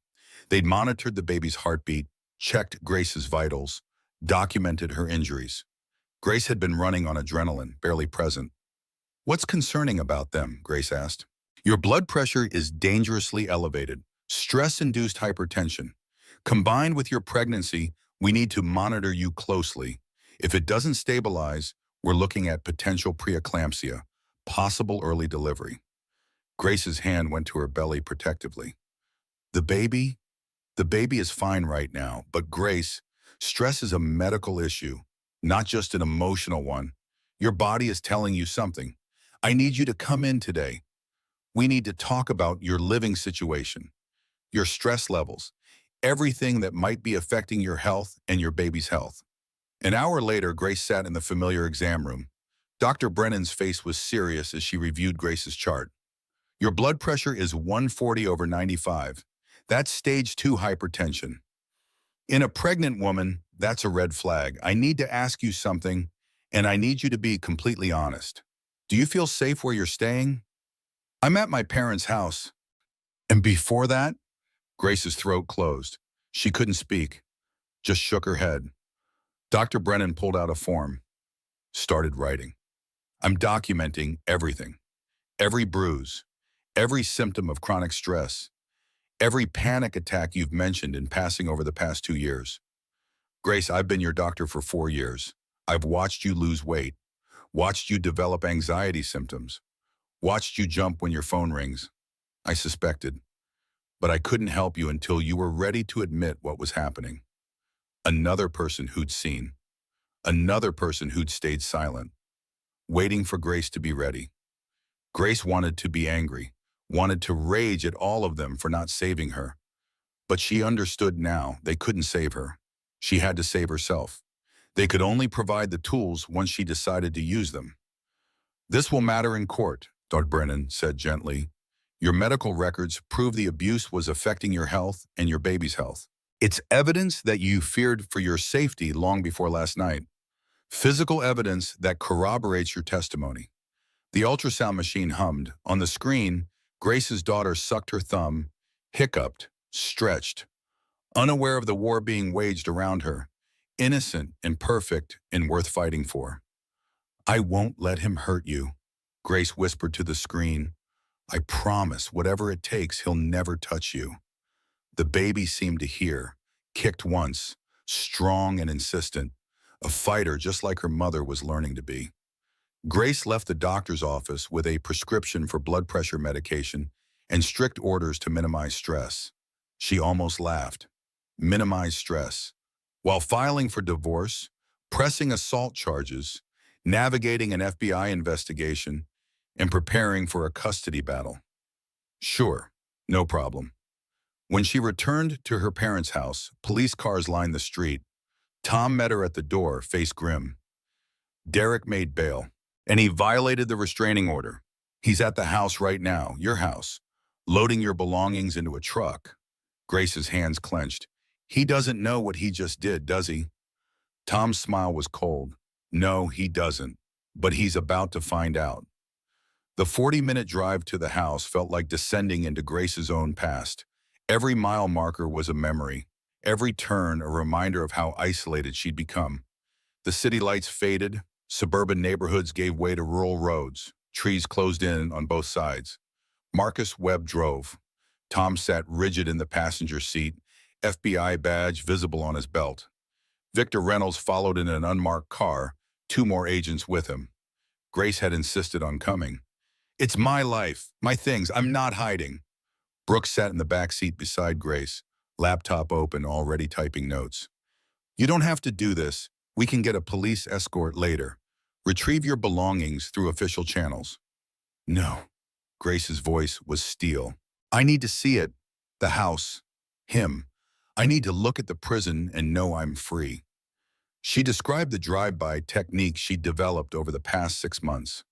They'd monitored the baby's heartbeat, checked Grace's vitals, documented her injuries. Grace had been running on adrenaline, barely present. What's concerning about them? Grace asked. Your blood pressure is dangerously elevated, stress-induced hypertension. Combined with your pregnancy, we need to monitor you closely. If it doesn't stabilize, we're looking at potential preeclampsia, possible early delivery. Grace's hand went to her belly protectively. The baby is fine right now, but Grace, stress is a medical issue, not just an emotional one. Your body is telling you something. I need you to come in today. We need to talk about your living situation, your stress levels, everything that might be affecting your health and your baby's health. An hour later, Grace sat in the familiar exam room. Dr. Brennan's face was serious as she reviewed Grace's chart. Your blood pressure is 140/95. That's stage 2 hypertension. In a pregnant woman, that's a red flag. I need to ask you something, and I need you to be completely honest. Do you feel safe where you're staying? I'm at my parents' house. And before that, Grace's throat closed. She couldn't speak, just shook her head. Dr. Brennan pulled out a form, started writing. I'm documenting everything, every bruise, every symptom of chronic stress, every panic attack you've mentioned in passing over the past 2 years. Grace, I've been your doctor for 4 years. I've watched you lose weight, Watched you develop anxiety symptoms. Watched you jump when your phone rings. I suspected, but I couldn't help you until you were ready to admit what was happening. Another person who'd seen. Another person who'd stayed silent, waiting for Grace to be ready. Grace wanted to be angry, wanted to rage at all of them for not saving her. But she understood now they couldn't save her. She had to save herself. They could only provide the tools once she decided to use them. This will matter in court, Dr. Brennan said gently. Your medical records prove the abuse was affecting your health and your baby's health. It's evidence that you feared for your safety long before last night. Physical evidence that corroborates your testimony. The ultrasound machine hummed. On the screen, Grace's daughter sucked her thumb, hiccuped, stretched, unaware of the war being waged around her, innocent and perfect and worth fighting for. I won't let him hurt you, Grace whispered to the screen. I promise, whatever it takes, he'll never touch you. The baby seemed to hear, kicked once, strong and insistent, a fighter just like her mother was learning to be. Grace left the doctor's office with a prescription for blood pressure medication and strict orders to minimize stress. She almost laughed. Minimize stress. While filing for divorce, pressing assault charges, navigating an FBI investigation, and preparing for a custody battle. Sure, no problem. When she returned to her parents' house, police cars lined the street. Tom met her at the door, face grim. Derek made bail, and he violated the restraining order. He's at the house right now, your house, loading your belongings into a truck. Grace's hands clenched. He doesn't know what he just did, does he? Tom's smile was cold. No, he doesn't, but he's about to find out. The 40-minute drive to the house felt like descending into Grace's own past. Every mile marker was a memory, every turn a reminder of how isolated she'd become. The city lights faded, suburban neighborhoods gave way to rural roads, trees closed in on both sides. Marcus Webb drove. Tom sat rigid in the passenger seat, FBI badge visible on his belt. Victor Reynolds followed in an unmarked car, 2 more agents with him. Grace had insisted on coming. It's my life, my things, I'm not hiding. Brooks sat in the back seat beside Grace, laptop open, already typing notes. You don't have to do this. We can get a police escort later. Retrieve your belongings through official channels. No. Grace's voice was steel. I need to see it. The house. Him. I need to look at the prison and know I'm free. She described the drive-by technique she'd developed over the past 6 months.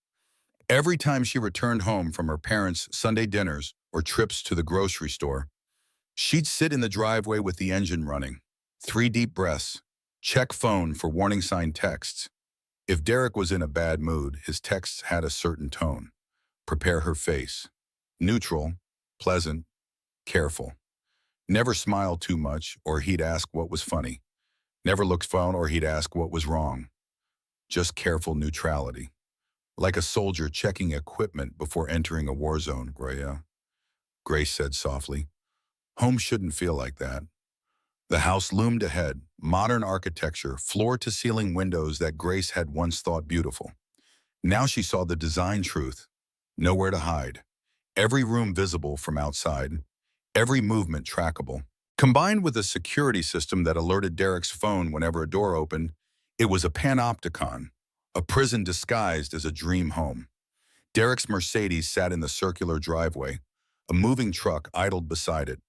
Every time she returned home from her parents' Sunday dinners or trips to the grocery store, she'd sit in the driveway with the engine running. 3 deep breaths. Check phone for warning sign texts. If Derek was in a bad mood, his texts had a certain tone. Prepare her face. Neutral, pleasant, careful. Never smiled too much, or he'd ask what was funny. Never looked fun, or he'd ask what was wrong. Just careful neutrality. Like a soldier checking equipment before entering a war zone, Grace. Grace said softly. Home shouldn't feel like that. The house loomed ahead, modern architecture, floor-to-ceiling windows that Grace had once thought beautiful. Now she saw the design truth. Nowhere to hide. Every room visible from outside. Every movement trackable. Combined with a security system that alerted Derek's phone whenever a door opened, it was a panopticon, a prison disguised as a dream home. Derek's Mercedes sat in the circular driveway. A moving truck idled beside it.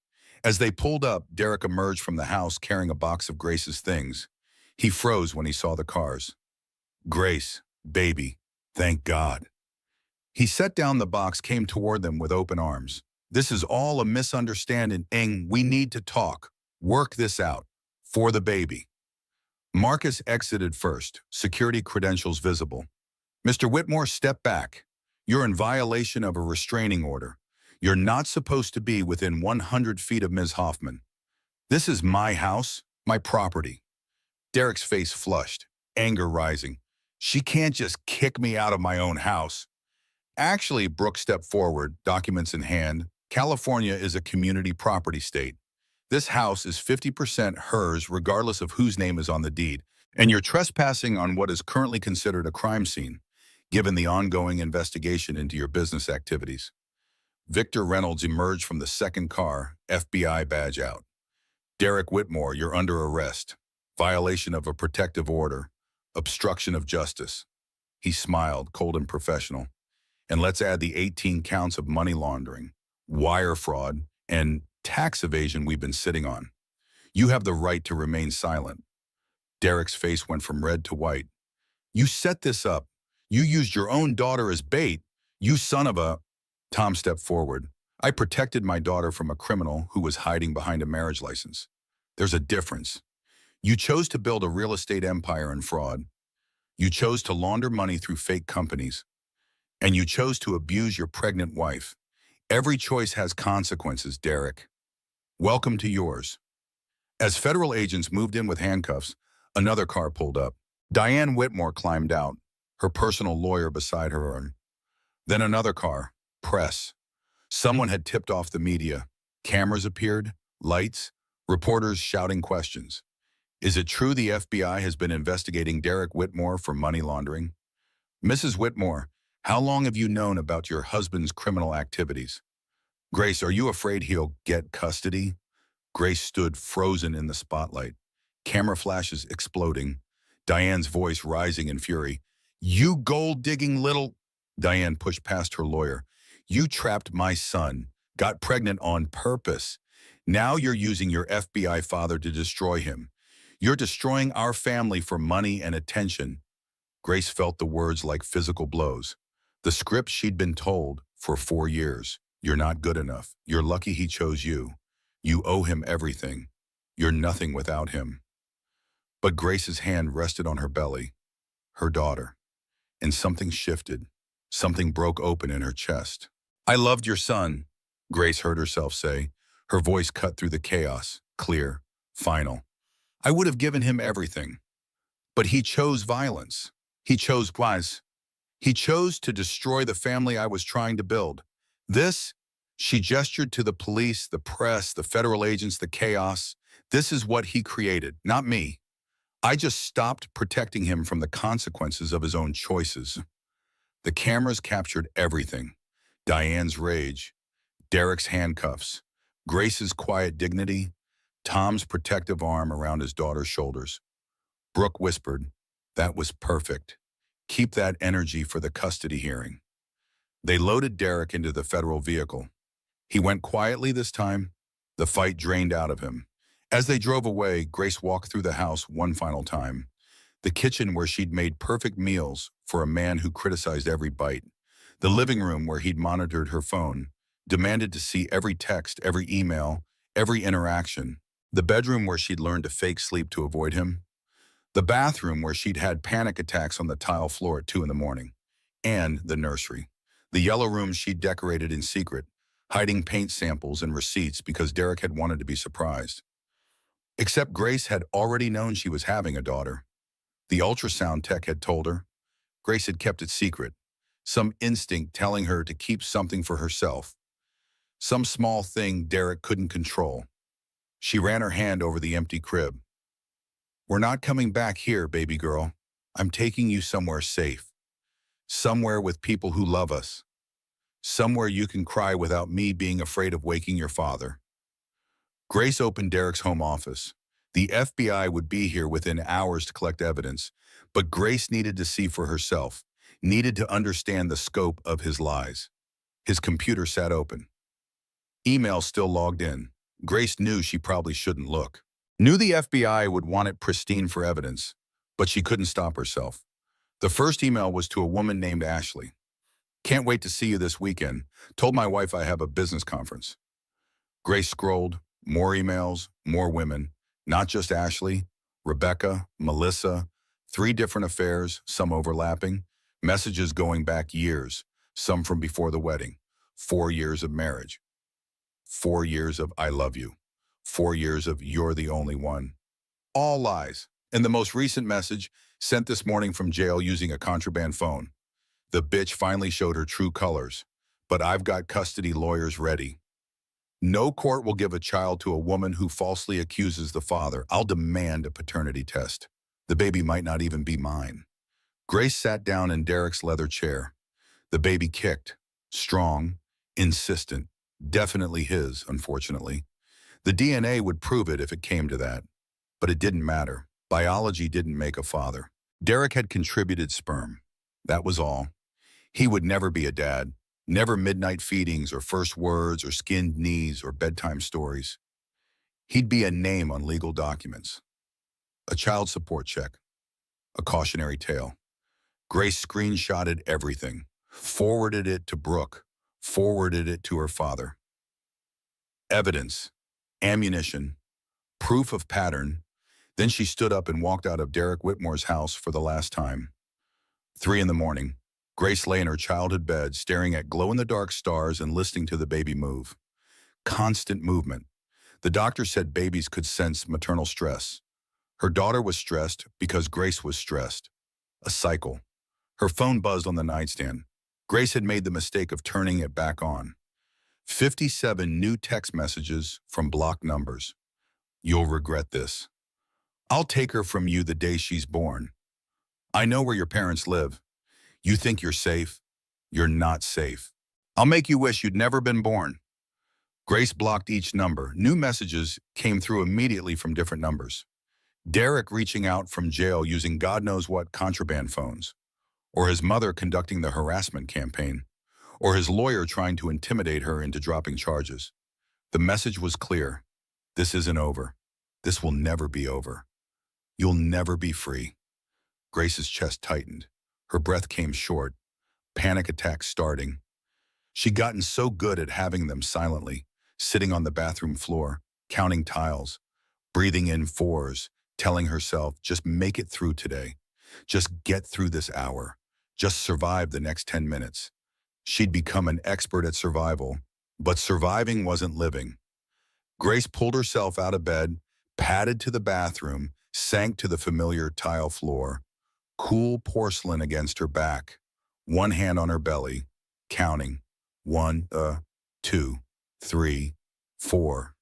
As they pulled up, Derek emerged from the house carrying a box of Grace's things. He froze when he saw the cars. Grace, baby, thank God. He set down the box, came toward them with open arms. This is all a misunderstanding. We need to talk. Work this out. For the baby. Marcus exited first, security credentials visible. Mr. Whitmore, step back. You're in violation of a restraining order. You're not supposed to be within 100 feet of Ms. Hoffman. This is my house, my property. Derek's face flushed, anger rising. She can't just kick me out of my own house. Actually, Brooks stepped forward, documents in hand. California is a community property state. This house is 50% hers regardless of whose name is on the deed, and you're trespassing on what is currently considered a crime scene. given the ongoing investigation into your business activities. Victor Reynolds emerged from the second car, FBI badge out. Derek Whitmore, you're under arrest. Violation of a protective order. Obstruction of justice. He smiled, cold and professional. And let's add the 18 counts of money laundering, wire fraud, and tax evasion we've been sitting on. You have the right to remain silent. Derek's face went from red to white. You set this up. You used your own daughter as bait. You son of a... Tom stepped forward. I protected my daughter from a criminal who was hiding behind a marriage license. There's a difference. You chose to build a real estate empire in fraud. You chose to launder money through fake companies. And you chose to abuse your pregnant wife. Every choice has consequences, Derek. Welcome to yours. As federal agents moved in with handcuffs, another car pulled up. Diane Whitmore climbed out, her personal lawyer beside her. Then another car, press. Someone had tipped off the media. Cameras appeared, lights, reporters shouting questions. Is it true the FBI has been investigating Derek Whitmore for money laundering? Mrs. Whitmore, how long have you known about your husband's criminal activities? Grace, are you afraid he'll get custody? Grace stood frozen in the spotlight, camera flashes exploding, Diane's voice rising in fury. You gold-digging little... Diane pushed past her lawyer. You trapped my son, got pregnant on purpose. Now you're using your FBI father to destroy him. You're destroying our family for money and attention. Grace felt the words like physical blows. The script she'd been told for 4 years. You're not good enough. You're lucky he chose you. You owe him everything. You're nothing without him. But Grace's hand rested on her belly, her daughter, and something shifted. Something broke open in her chest. I loved your son, Grace heard herself say, her voice cut through the chaos, clear, final. I would have given him everything. But he chose violence. He chose lies. He chose to destroy the family I was trying to build. This, she gestured to the police, the press, the federal agents, the chaos. This is what he created, not me. I just stopped protecting him from the consequences of his own choices. The cameras captured everything. Diane's rage, Derek's handcuffs, Grace's quiet dignity, Tom's protective arm around his daughter's shoulders. Brooke whispered, that was perfect. Keep that energy for the custody hearing. They loaded Derek into the federal vehicle. He went quietly this time. The fight drained out of him. As they drove away, Grace walked through the house one final time. The kitchen where she'd made perfect meals for a man who criticized every bite. The living room where he'd monitored her phone, demanded to see every text, every email, every interaction. The bedroom where she'd learned to fake sleep to avoid him. The bathroom where she'd had panic attacks on the tile floor at 2 a.m. And the nursery. The yellow room she'd decorated in secret, hiding paint samples and receipts because Derek had wanted to be surprised. Except Grace had already known she was having a daughter. The ultrasound tech had told her. Grace had kept it secret. Some instinct telling her to keep something for herself. Some small thing Derek couldn't control. She ran her hand over the empty crib. We're not coming back here, baby girl. I'm taking you somewhere safe. Somewhere with people who love us. Somewhere you can cry without me being afraid of waking your father. Grace opened Derek's home office. The FBI would be here within hours to collect evidence, but Grace needed to see for herself, needed to understand the scope of his lies. His computer sat open. Email still logged in. Grace knew she probably shouldn't look. Knew the FBI would want it pristine for evidence, but she couldn't stop herself. The first email was to a woman named Ashley. Can't wait to see you this weekend. Told my wife I have a business conference. Grace scrolled. More emails, more women. Not just Ashley, Rebecca, Melissa, 3 different affairs, some overlapping. Messages going back years, some from before the wedding. 4 years of marriage. 4 years of I love you. 4 years of you're the only one. All lies. And the most recent message, sent this morning from jail using a contraband phone. The bitch finally showed her true colors. But I've got custody lawyers ready. No court will give a child to a woman who falsely accuses the father. I'll demand a paternity test. The baby might not even be mine. Grace sat down in Derek's leather chair. The baby kicked. Strong, insistent, definitely his, unfortunately. The DNA would prove it if it came to that. But it didn't matter. Biology didn't make a father. Derek had contributed sperm. That was all. He would never be a dad. Never midnight feedings or first words or skinned knees or bedtime stories. He'd be a name on legal documents. A child support check. A cautionary tale. Grace screenshotted everything. Forwarded it to Brooke. Forwarded it to her father. Evidence. Ammunition. Proof of pattern. Then she stood up and walked out of Derek Whitmore's house for the last time. 3 in the morning. Grace lay in her childhood bed, staring at glow-in-the-dark stars and listening to the baby move. Constant movement. The doctor said babies could sense maternal stress. Her daughter was stressed because Grace was stressed. A cycle. Her phone buzzed on the nightstand. Grace had made the mistake of turning it back on. 57 new text messages from blocked numbers. You'll regret this. I'll take her from you the day she's born. I know where your parents live. You think you're safe? You're not safe. I'll make you wish you'd never been born. Grace blocked each number. New messages came through immediately from different numbers. Derek reaching out from jail using God knows what contraband phones, or his mother conducting the harassment campaign, or his lawyer trying to intimidate her into dropping charges. The message was clear. This isn't over. This will never be over. You'll never be free. Grace's chest tightened. Her breath came short. Panic attacks starting. She'd gotten so good at having them silently, sitting on the bathroom floor, counting tiles, breathing in fours, telling herself, just make it through today. Just get through this hour. Just survive the next 10 minutes. She'd become an expert at survival, but surviving wasn't living. Grace pulled herself out of bed, padded to the bathroom, sank to the familiar tile floor, cool porcelain against her back, one hand on her belly, counting. 1, 2, 3, 4.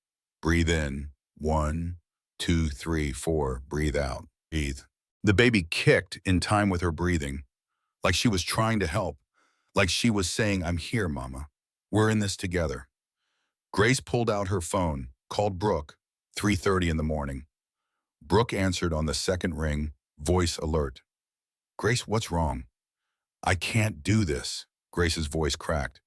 Breathe in. 1, 2, 3, 4. Breathe out. Breathe. The baby kicked in time with her breathing, like she was trying to help, like she was saying, I'm here, Mama. We're in this together. Grace pulled out her phone, called Brooke, 3:30 in the morning. Brooke answered on the second ring, voice alert. Grace, what's wrong? I can't do this, Grace's voice cracked.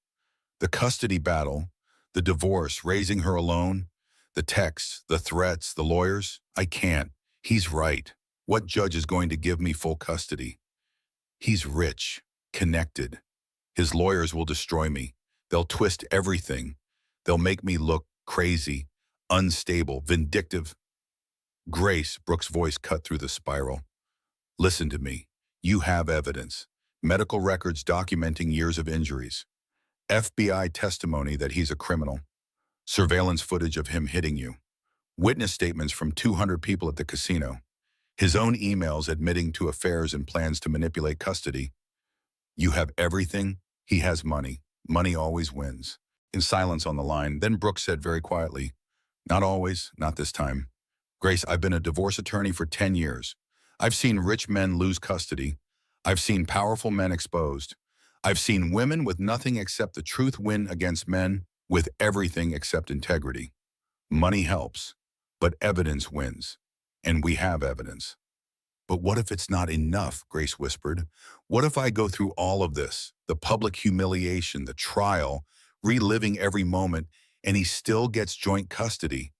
The custody battle, the divorce, raising her alone, the texts, the threats, the lawyers, I can't. He's right. What judge is going to give me full custody? He's rich, connected. His lawyers will destroy me. They'll twist everything. They'll make me look crazy, unstable, vindictive. Grace, Brooke's voice cut through the spiral. Listen to me. You have evidence. Medical records documenting years of injuries. FBI testimony that he's a criminal. Surveillance footage of him hitting you. Witness statements from 200 people at the casino. His own emails admitting to affairs and plans to manipulate custody. You have everything. He has money. Money always wins. In silence on the line, then Brooke said very quietly, not always, not this time. Grace, I've been a divorce attorney for 10 years. I've seen rich men lose custody. I've seen powerful men exposed. I've seen women with nothing except the truth win against men with everything except integrity. Money helps, but evidence wins. And we have evidence. But what if it's not enough, Grace whispered. What if I go through all of this, the public humiliation, the trial, reliving every moment, and he still gets joint custody?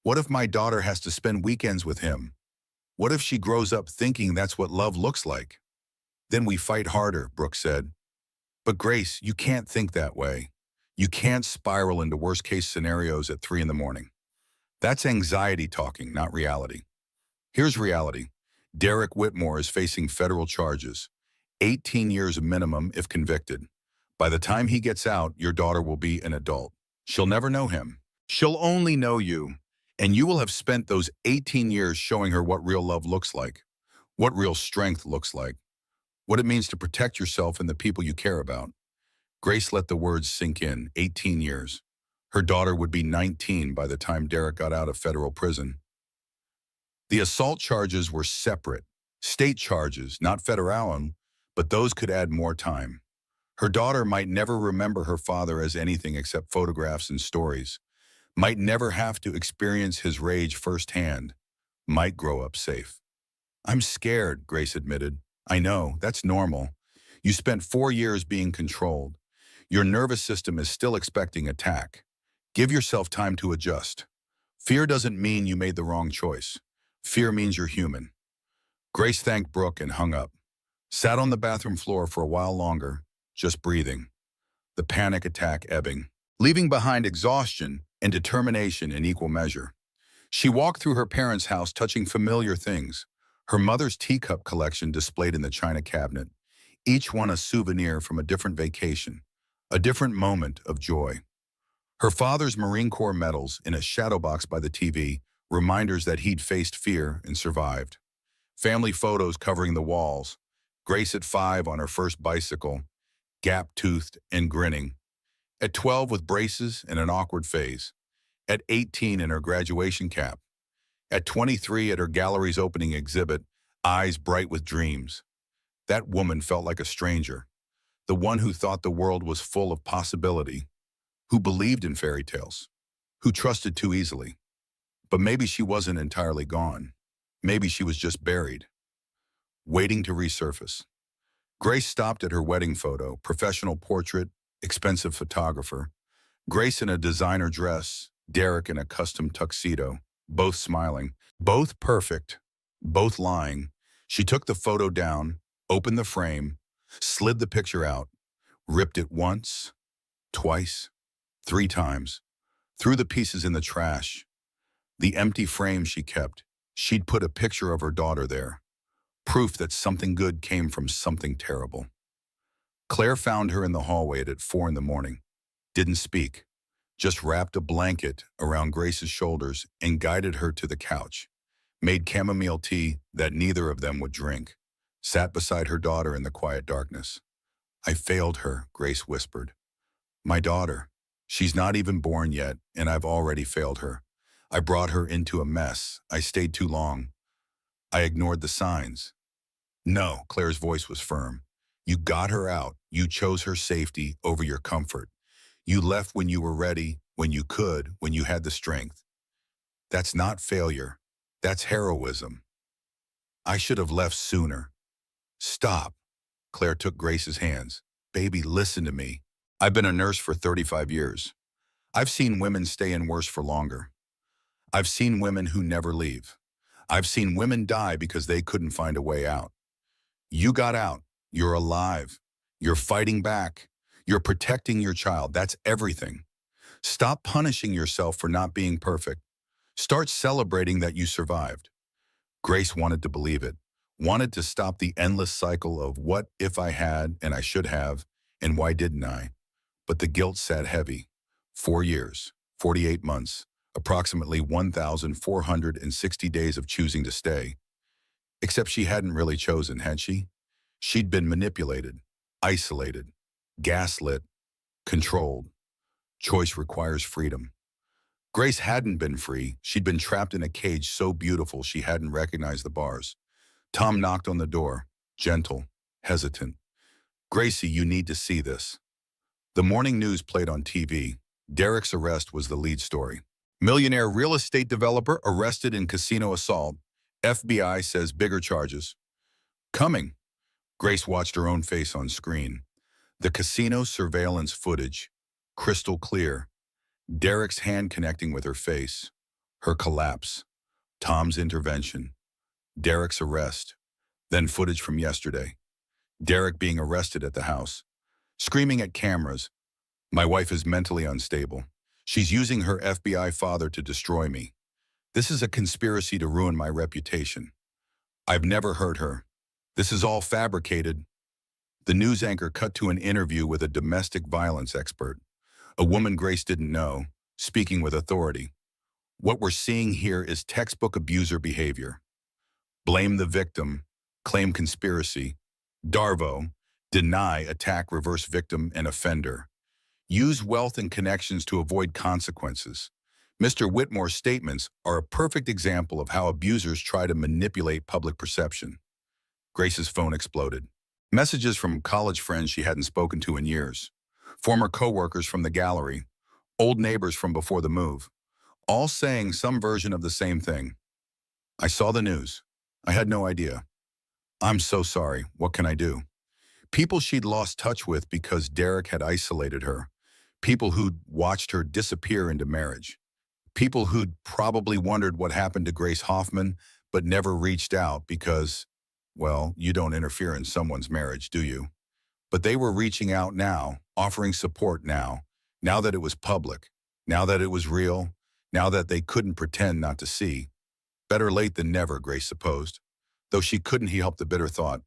What if my daughter has to spend weekends with him? What if she grows up thinking that's what love looks like? Then we fight harder, Brooke said. But Grace, you can't think that way. You can't spiral into worst-case scenarios at 3 in the morning. That's anxiety talking, not reality. Here's reality. Derek Whitmore is facing federal charges. 18 years minimum if convicted. By the time he gets out, your daughter will be an adult. She'll never know him. She'll only know you. And you will have spent those 18 years showing her what real love looks like, what real strength looks like, what it means to protect yourself and the people you care about. Grace let the words sink in. 18 years. Her daughter would be 19 by the time Derek got out of federal prison. The assault charges were separate. State charges, not federal, but those could add more time. Her daughter might never remember her father as anything except photographs and stories, might never have to experience his rage firsthand, might grow up safe. I'm scared, Grace admitted. I know, that's normal. You spent 4 years being controlled. Your nervous system is still expecting attack. Give yourself time to adjust. Fear doesn't mean you made the wrong choice. Fear means you're human. Grace thanked Brooke and hung up. Sat on the bathroom floor for a while longer, just breathing. The panic attack ebbing, leaving behind exhaustion and determination in equal measure. She walked through her parents' house touching familiar things, her mother's teacup collection displayed in the china cabinet, each one a souvenir from a different vacation, a different moment of joy. Her father's Marine Corps medals in a shadow box by the TV, reminders that he'd faced fear and survived. Family photos covering the walls, Grace at 5 on her first bicycle, gap-toothed and grinning. At 12 with braces and an awkward phase. At 18 in her graduation cap. At 23 at her gallery's opening exhibit, eyes bright with dreams. That woman felt like a stranger, the one who thought the world was full of possibility, who believed in fairy tales, who trusted too easily. But maybe she wasn't entirely gone. Maybe she was just buried, waiting to resurface. Grace stopped at her wedding photo, professional portrait, expensive photographer. Grace in a designer dress, Derek in a custom tuxedo, both smiling, both perfect, both lying. She took the photo down, opened the frame, slid the picture out, ripped it once, twice, 3 times, threw the pieces in the trash. The empty frame she kept, she'd put a picture of her daughter there, proof that something good came from something terrible. Claire found her in the hallway at 4 in the morning. Didn't speak, just wrapped a blanket around Grace's shoulders and guided her to the couch. Made chamomile tea that neither of them would drink. Sat beside her daughter in the quiet darkness. I failed her, Grace whispered. My daughter. She's not even born yet, and I've already failed her. I brought her into a mess. I stayed too long. I ignored the signs. No, Claire's voice was firm. You got her out. You chose her safety over your comfort. You left when you were ready, when you could, when you had the strength. That's not failure. That's heroism. I should have left sooner. Stop. Claire took Grace's hands. Baby, listen to me. I've been a nurse for 35 years. I've seen women stay in worse for longer. I've seen women who never leave. I've seen women die because they couldn't find a way out. You got out. You're alive. You're fighting back. You're protecting your child. That's everything. Stop punishing yourself for not being perfect. Start celebrating that you survived. Grace wanted to believe it, wanted to stop the endless cycle of what if I had and I should have, and why didn't I? But the guilt sat heavy. 4 years, 48 months, approximately 1,460 days of choosing to stay. Except she hadn't really chosen, had she? She'd been manipulated, isolated, gaslit, controlled. Choice requires freedom. Grace hadn't been free. She'd been trapped in a cage so beautiful she hadn't recognized the bars. Tom knocked on the door, gentle, hesitant. Gracie, you need to see this. The morning news played on TV. Derek's arrest was the lead story. Millionaire real estate developer arrested in casino assault. FBI says bigger charges. Coming. Grace watched her own face on screen. The casino surveillance footage, crystal clear. Derek's hand connecting with her face. Her collapse. Tom's intervention. Derek's arrest. Then footage from yesterday. Derek being arrested at the house. Screaming at cameras. My wife is mentally unstable. She's using her FBI father to destroy me. This is a conspiracy to ruin my reputation. I've never hurt her. This is all fabricated. The news anchor cut to an interview with a domestic violence expert, a woman Grace didn't know, speaking with authority. What we're seeing here is textbook abuser behavior. Blame the victim, claim conspiracy. Darvo, deny, attack, reverse victim and offender. Use wealth and connections to avoid consequences. Mr. Whitmore's statements are a perfect example of how abusers try to manipulate public perception. Grace's phone exploded. Messages from college friends she hadn't spoken to in years, former coworkers from the gallery, old neighbors from before the move, all saying some version of the same thing. I saw the news. I had no idea. I'm so sorry. What can I do? People she'd lost touch with because Derek had isolated her. People who'd watched her disappear into marriage. People who'd probably wondered what happened to Grace Hoffman, but never reached out because, well, you don't interfere in someone's marriage, do you? But they were reaching out now, offering support now that it was public, now that it was real, now that they couldn't pretend not to see. Better late than never, Grace supposed. Though she couldn't help the bitter thought.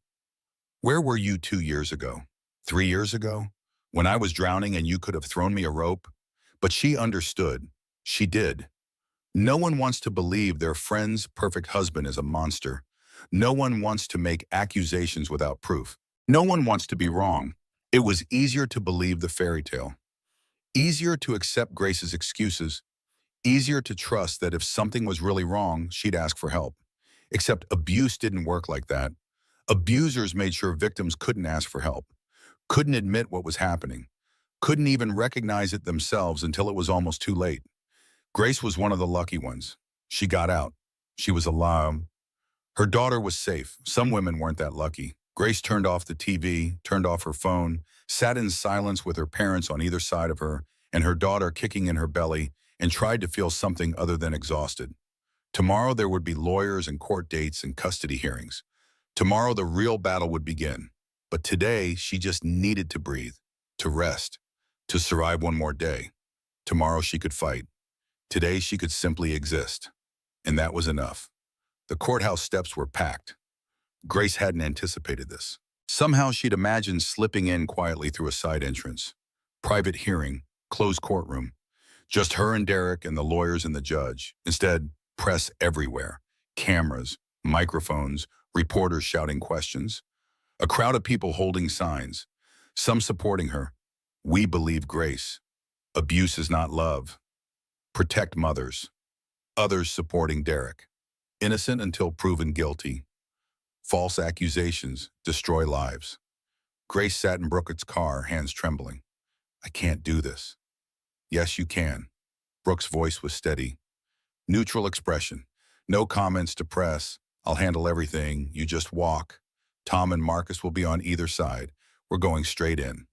Where were you 2 years ago? 3 years ago? When I was drowning and you could have thrown me a rope? But she understood. She did. No one wants to believe their friend's perfect husband is a monster. No one wants to make accusations without proof. No one wants to be wrong. It was easier to believe the fairy tale. Easier to accept Grace's excuses. Easier to trust that if something was really wrong, she'd ask for help. Except abuse didn't work like that. Abusers made sure victims couldn't ask for help, couldn't admit what was happening, couldn't even recognize it themselves until it was almost too late. Grace was one of the lucky ones. She got out. She was alive. Her daughter was safe. Some women weren't that lucky. Grace turned off the TV, turned off her phone, sat in silence with her parents on either side of her and her daughter kicking in her belly, and tried to feel something other than exhausted. Tomorrow there would be lawyers and court dates and custody hearings. Tomorrow the real battle would begin. But today she just needed to breathe, to rest, to survive one more day. Tomorrow she could fight. Today she could simply exist. And that was enough. The courthouse steps were packed. Grace hadn't anticipated this. Somehow she'd imagined slipping in quietly through a side entrance. Private hearing, closed courtroom. Just her and Derek and the lawyers and the judge. Instead, press everywhere. Cameras, microphones, reporters shouting questions. A crowd of people holding signs. Some supporting her. We believe Grace. Abuse is not love. Protect mothers. Others supporting Derek. Innocent until proven guilty. False accusations destroy lives. Grace sat in Brooke's car, hands trembling. I can't do this. Yes, you can. Brooke's voice was steady. Neutral expression. No comments to press. I'll handle everything. You just walk. Tom and Marcus will be on either side. We're going straight in.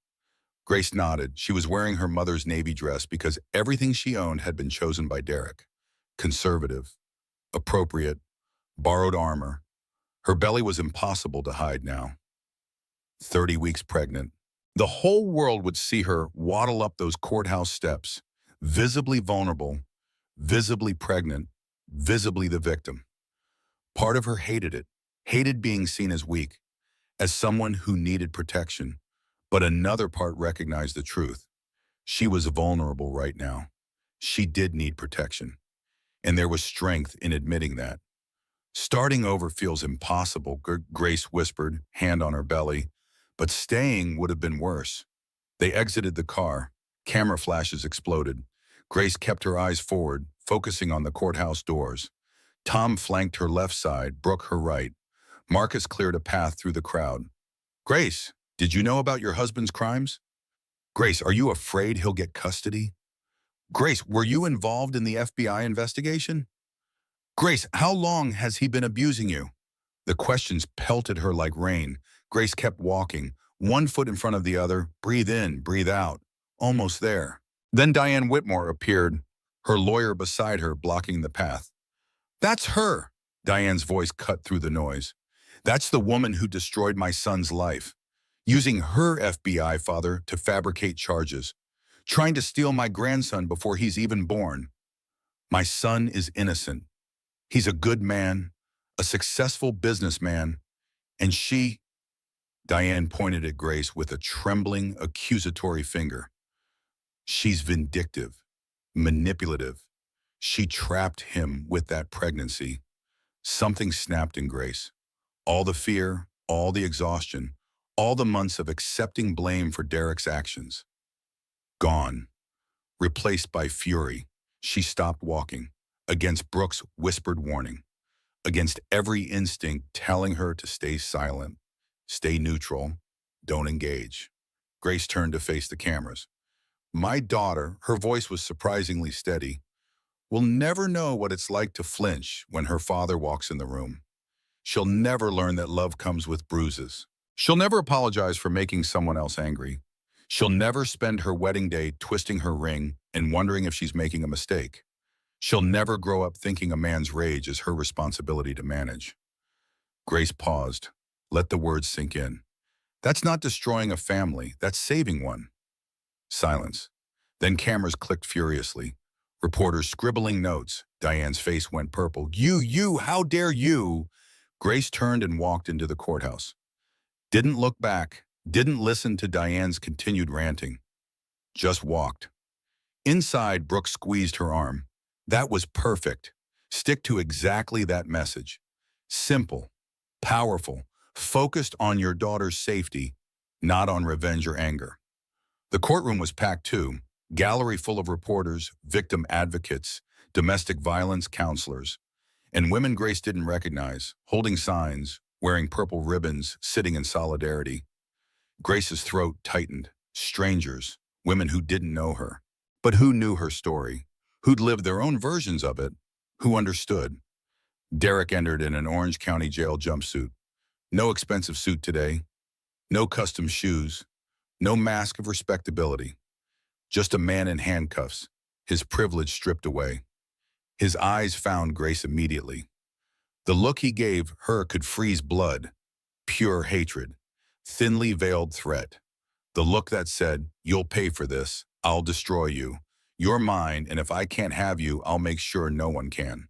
Grace nodded. She was wearing her mother's navy dress because everything she owned had been chosen by Derek. Conservative. Appropriate. Borrowed armor. Her belly was impossible to hide now. 30 weeks pregnant. The whole world would see her waddle up those courthouse steps, visibly vulnerable, visibly pregnant, visibly the victim. Part of her hated it, hated being seen as weak, as someone who needed protection. But another part recognized the truth. She was vulnerable right now. She did need protection. And there was strength in admitting that. Starting over feels impossible, Grace whispered, hand on her belly. But staying would have been worse. They exited the car. Camera flashes exploded. Grace kept her eyes forward, focusing on the courthouse doors. Tom flanked her left side, Brooke her right. Marcus cleared a path through the crowd. Grace, did you know about your husband's crimes? Grace, are you afraid he'll get custody? Grace, were you involved in the FBI investigation? Grace, how long has he been abusing you? The questions pelted her like rain. Grace kept walking, one foot in front of the other, breathe in, breathe out. Almost there. Then Diane Whitmore appeared, her lawyer beside her blocking the path. That's her, Diane's voice cut through the noise. That's the woman who destroyed my son's life, using her FBI father to fabricate charges, trying to steal my grandson before he's even born. My son is innocent. He's a good man, a successful businessman, and she, Diane pointed at Grace with a trembling, accusatory finger. She's vindictive, manipulative. She trapped him with that pregnancy. Something snapped in Grace. All the fear, all the exhaustion, all the months of accepting blame for Derek's actions. Gone. Replaced by fury, she stopped walking, against Brooke's whispered warning, against every instinct telling her to stay silent, Stay neutral. Don't engage. Grace turned to face the cameras. My daughter, her voice was surprisingly steady, will never know what it's like to flinch when her father walks in the room. She'll never learn that love comes with bruises. She'll never apologize for making someone else angry. She'll never spend her wedding day twisting her ring and wondering if she's making a mistake. She'll never grow up thinking a man's rage is her responsibility to manage. Grace paused. Let the words sink in. That's not destroying a family, that's saving one. Silence. Then cameras clicked furiously. Reporters scribbling notes. Diane's face went purple. You, how dare you? Grace turned and walked into the courthouse. Didn't look back, didn't listen to Diane's continued ranting. Just walked. Inside, Brooke squeezed her arm. That was perfect. Stick to exactly that message. Simple, powerful, focused on your daughter's safety, not on revenge or anger. The courtroom was packed too. Gallery full of reporters, victim advocates, domestic violence counselors, and women Grace didn't recognize, holding signs, wearing purple ribbons, sitting in solidarity. Grace's throat tightened. Strangers, women who didn't know her, but who knew her story, who'd lived their own versions of it, who understood. Derek entered in an Orange County jail jumpsuit. No expensive suit today, no custom shoes, no mask of respectability. Just a man in handcuffs, his privilege stripped away. His eyes found Grace immediately. The look he gave her could freeze blood, pure hatred, thinly veiled threat. The look that said, you'll pay for this, I'll destroy you. You're mine, and if I can't have you, I'll make sure no one can.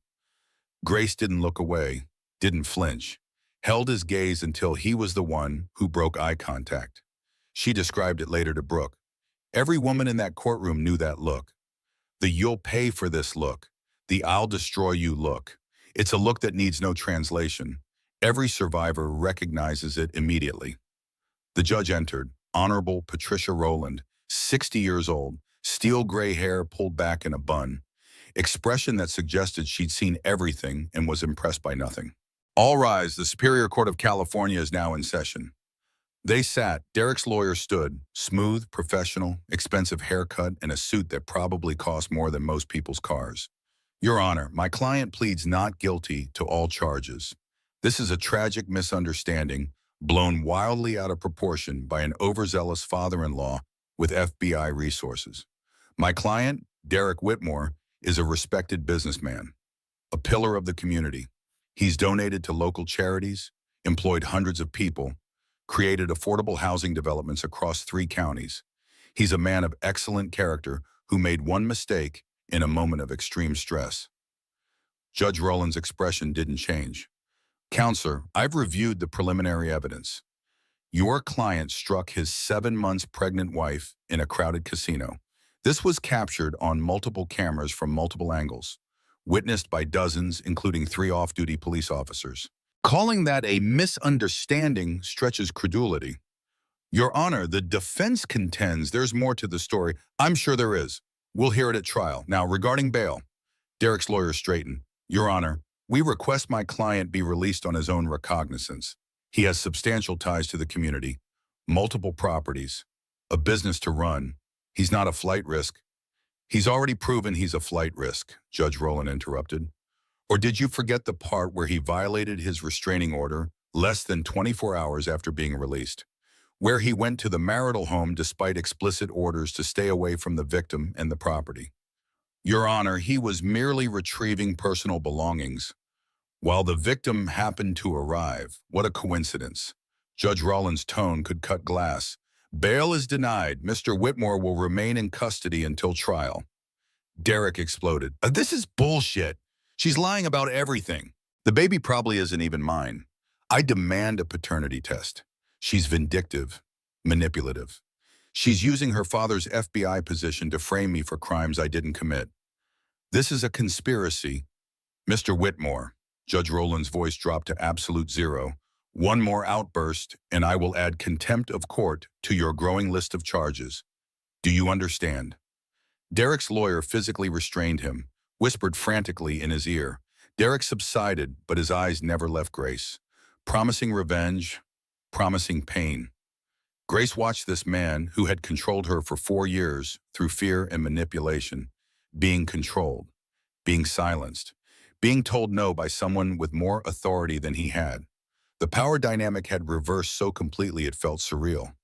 Grace didn't look away, didn't flinch, held his gaze until he was the one who broke eye contact. She described it later to Brooke. Every woman in that courtroom knew that look. The you'll pay for this look. The I'll destroy you look. It's a look that needs no translation. Every survivor recognizes it immediately. The judge entered, Honorable Patricia Rowland, 60 years old, steel gray hair pulled back in a bun, expression that suggested she'd seen everything and was impressed by nothing. All rise, the Superior Court of California is now in session. They sat. Derek's lawyer stood, smooth, professional, expensive haircut, and a suit that probably cost more than most people's cars. Your Honor, my client pleads not guilty to all charges. This is a tragic misunderstanding, blown wildly out of proportion by an overzealous father-in-law with FBI resources. My client, Derek Whitmore, is a respected businessman, a pillar of the community. He's donated to local charities, employed hundreds of people, created affordable housing developments across 3 counties. He's a man of excellent character who made one mistake in a moment of extreme stress. Judge Rowland's expression didn't change. Counselor, I've reviewed the preliminary evidence. Your client struck his 7 months pregnant wife in a crowded casino. This was captured on multiple cameras from multiple angles, witnessed by dozens, including 3 off-duty police officers. Calling that a misunderstanding stretches credulity. Your Honor, the defense contends there's more to the story. I'm sure there is. We'll hear it at trial. Now, regarding bail, Derek's lawyer straightened. Your Honor, we request my client be released on his own recognizance. He has substantial ties to the community, multiple properties, a business to run. He's not a flight risk. He's already proven he's a flight risk, Judge Rowland interrupted. Or did you forget the part where he violated his restraining order less than 24 hours after being released, where he went to the marital home despite explicit orders to stay away from the victim and the property? Your Honor, he was merely retrieving personal belongings while the victim happened to arrive. What a coincidence. Judge Rowland's tone could cut glass. Bail is denied. Mr. Whitmore will remain in custody until trial. Derek exploded. This is bullshit. She's lying about everything. The baby probably isn't even mine. I demand a paternity test. She's vindictive, manipulative. She's using her father's FBI position to frame me for crimes I didn't commit. This is a conspiracy. Mr. Whitmore, Judge Rowland's voice dropped to absolute zero. One more outburst, and I will add contempt of court to your growing list of charges. Do you understand? Derek's lawyer physically restrained him, whispered frantically in his ear. Derek subsided, but his eyes never left Grace. Promising revenge, promising pain. Grace watched this man who had controlled her for 4 years through fear and manipulation, being controlled, being silenced, being told no by someone with more authority than he had. The power dynamic had reversed so completely it felt surreal.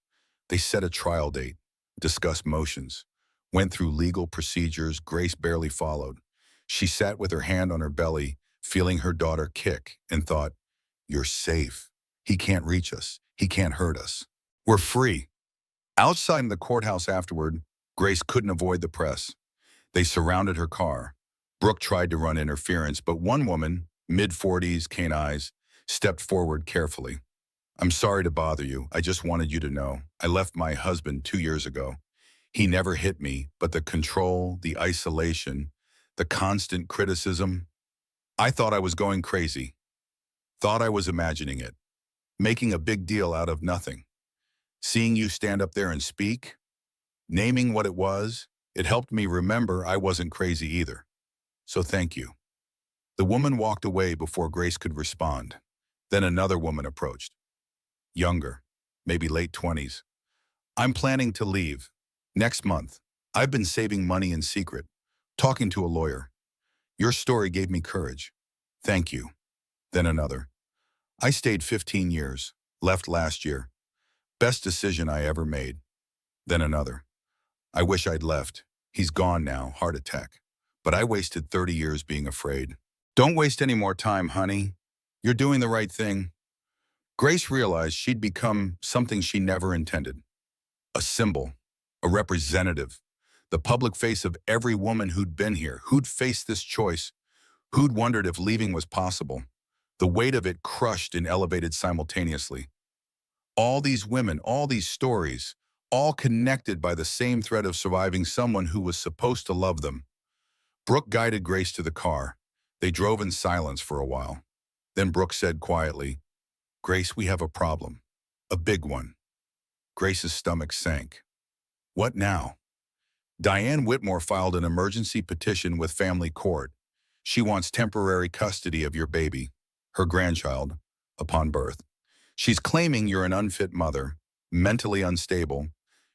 They set a trial date, discussed motions, went through legal procedures Grace barely followed. She sat with her hand on her belly, feeling her daughter kick, and thought, "You're safe. He can't reach us. He can't hurt us. We're free." Outside in the courthouse afterward, Grace couldn't avoid the press. They surrounded her car. Brooke tried to run interference, but one woman, mid-40s, keen eyes, stepped forward carefully. "I'm sorry to bother you. I just wanted you to know. I left my husband 2 years ago. He never hit me, but the control, the isolation, the constant criticism, I thought I was going crazy. Thought I was imagining it. Making a big deal out of nothing. Seeing you stand up there and speak, naming what it was, it helped me remember I wasn't crazy either. So thank you." The woman walked away before Grace could respond. Then another woman approached. Younger, maybe late 20s. "I'm planning to leave. Next month. I've been saving money in secret. Talking to a lawyer. Your story gave me courage. Thank you." Then another. "I stayed 15 years. Left last year. Best decision I ever made." Then another. "I wish I'd left. He's gone now, heart attack. But I wasted 30 years being afraid." "Don't waste any more time, honey. You're doing the right thing." Grace realized she'd become something she never intended. A symbol, a representative, the public face of every woman who'd been here, who'd faced this choice, who'd wondered if leaving was possible. The weight of it crushed and elevated simultaneously. All these women, all these stories, all connected by the same thread of surviving someone who was supposed to love them. Brooke guided Grace to the car. They drove in silence for a while. Then Brooke said quietly, "Grace, we have a problem. A big one." Grace's stomach sank. What now? Diane Whitmore filed an emergency petition with family court. She wants temporary custody of your baby, her grandchild, upon birth. She's claiming you're an unfit mother, mentally unstable,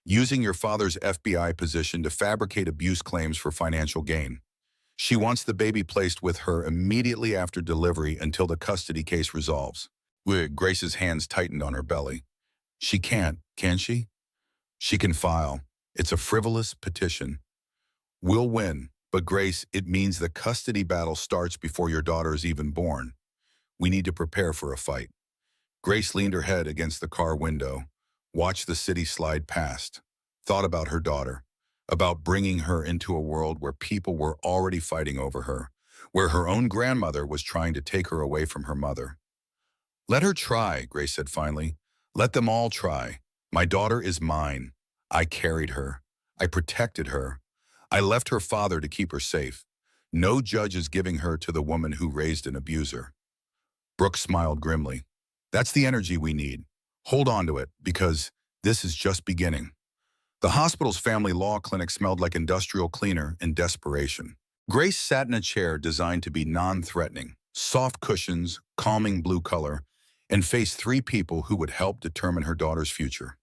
using your father's FBI position to fabricate abuse claims for financial gain. She wants the baby placed with her immediately after delivery until the custody case resolves. Grace's hands tightened on her belly. She can't, can she? She can file. It's a frivolous petition. We'll win, but Grace, it means the custody battle starts before your daughter is even born. We need to prepare for a fight. Grace leaned her head against the car window, watched the city slide past, thought about her daughter, about bringing her into a world where people were already fighting over her, where her own grandmother was trying to take her away from her mother. "Let her try," Grace said finally. "Let them all try. My daughter is mine. I carried her. I protected her. I left her father to keep her safe. No judge is giving her to the woman who raised an abuser." Brooke smiled grimly. "That's the energy we need. Hold on to it, because this is just beginning." The hospital's family law clinic smelled like industrial cleaner in desperation. Grace sat in a chair designed to be non-threatening, soft cushions, calming blue color, and faced three people who would help determine her daughter's future.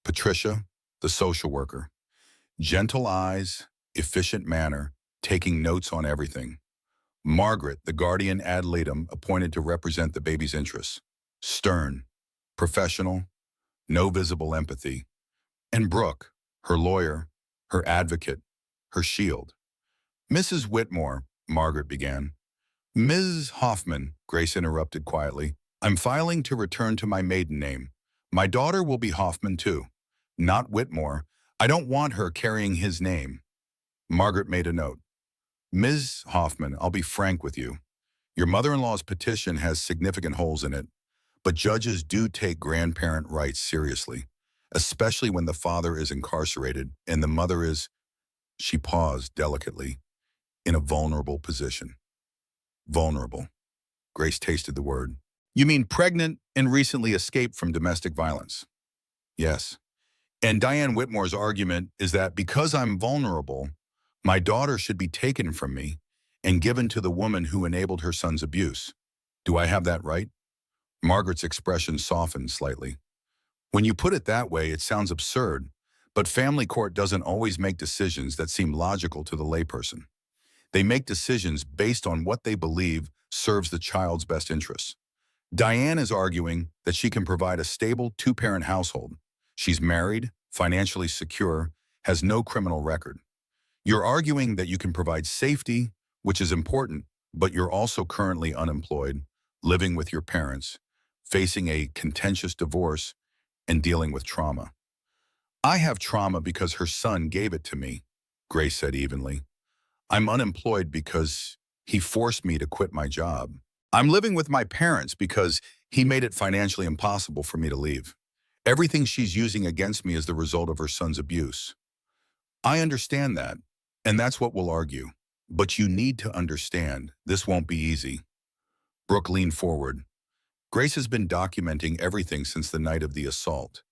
Patricia, the social worker. Gentle eyes, efficient manner, taking notes on everything. Margaret, the guardian ad litem appointed to represent the baby's interests. Stern, professional, no visible empathy. And Brooke, her lawyer, her advocate, her shield. "Mrs. Whitmore," Margaret began. "Ms. Hoffman," Grace interrupted quietly, "I'm filing to return to my maiden name. My daughter will be Hoffman too, not Whitmore. I don't want her carrying his name." Margaret made a note. "Ms. Hoffman, I'll be frank with you. Your mother-in-law's petition has significant holes in it, but judges do take grandparent rights seriously, especially when the father is incarcerated and the mother is," she paused delicately, "in a vulnerable position." Vulnerable. Grace tasted the word. "You mean pregnant and recently escaped from domestic violence?" "Yes. And Diane Whitmore's argument is that because I'm vulnerable, my daughter should be taken from me and given to the woman who enabled her son's abuse. Do I have that right?" Margaret's expression softened slightly. When you put it that way, it sounds absurd, but family court doesn't always make decisions that seem logical to the layperson. They make decisions based on what they believe serves the child's best interests. Diane is arguing that she can provide a stable two-parent household. She's married, financially secure, has no criminal record. You're arguing that you can provide safety, which is important, but you're also currently unemployed, living with your parents, facing a contentious divorce, and dealing with trauma. I have trauma because her son gave it to me, Grace said evenly. I'm unemployed because he forced me to quit my job. I'm living with my parents because he made it financially impossible for me to leave. Everything she's using against me is the result of her son's abuse. I understand that, and that's what we'll argue. But you need to understand, this won't be easy. Brooke leaned forward. Grace has been documenting everything since the night of the assault.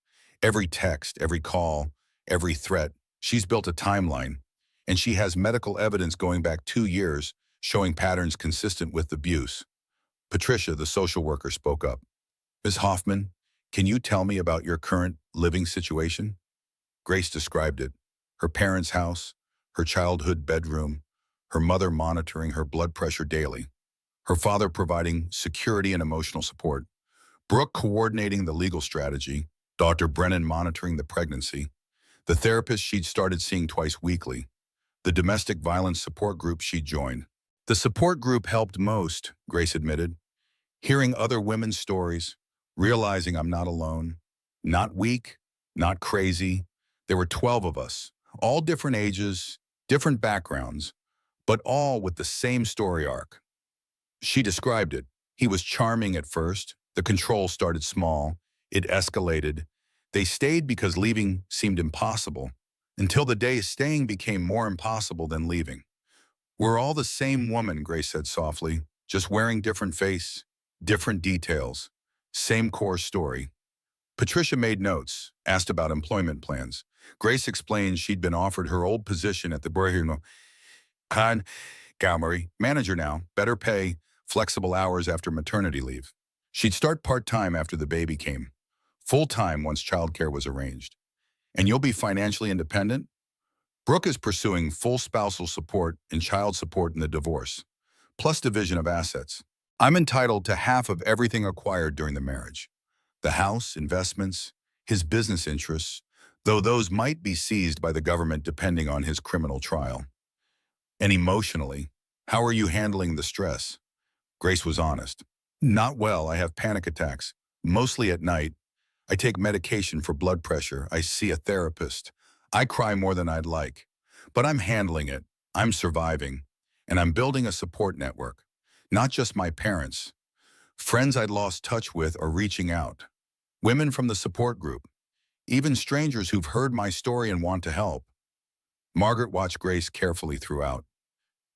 Every text, every call, every threat. She's built a timeline, and she has medical evidence going back 2 years showing patterns consistent with abuse. Patricia, the social worker, spoke up. Ms. Hoffman, can you tell me about your current living situation? Grace described it. Her parents' house, her childhood bedroom, her mother monitoring her blood pressure daily, her father providing security and emotional support, Brooke coordinating the legal strategy, Dr. Brennan monitoring the pregnancy, the therapist she'd started seeing twice weekly, the domestic violence support group she'd joined. The support group helped most, Grace admitted. Hearing other women's stories, realizing I'm not alone, not weak, not crazy. There were 12 of us, all different ages, different backgrounds, but all with the same story arc. She described it. He was charming at first. The control started small. It escalated. They stayed because leaving seemed impossible, until the day staying became more impossible than leaving. We're all the same woman, Grace said softly, just wearing different face, different details, same core story. Patricia made notes, asked about employment plans. Grace explained she'd been offered her old position at the Brehino Khan Gallery, manager now, better pay, flexible hours after maternity leave. She'd start part-time after the baby came, full-time once childcare was arranged. And you'll be financially independent? Brooke is pursuing full spousal support and child support in the divorce, plus division of assets. I'm entitled to half of everything acquired during the marriage. The house, investments, his business interests, though those might be seized by the government depending on his criminal trial. And emotionally, how are you handling the stress? Grace was honest. Not well, I have panic attacks, mostly at night. I take medication for blood pressure. I see a therapist. I cry more than I'd like. But I'm handling it. I'm surviving. And I'm building a support network. Not just my parents. Friends I'd lost touch with are reaching out. Women from the support group. Even strangers who've heard my story and want to help. Margaret watched Grace carefully throughout.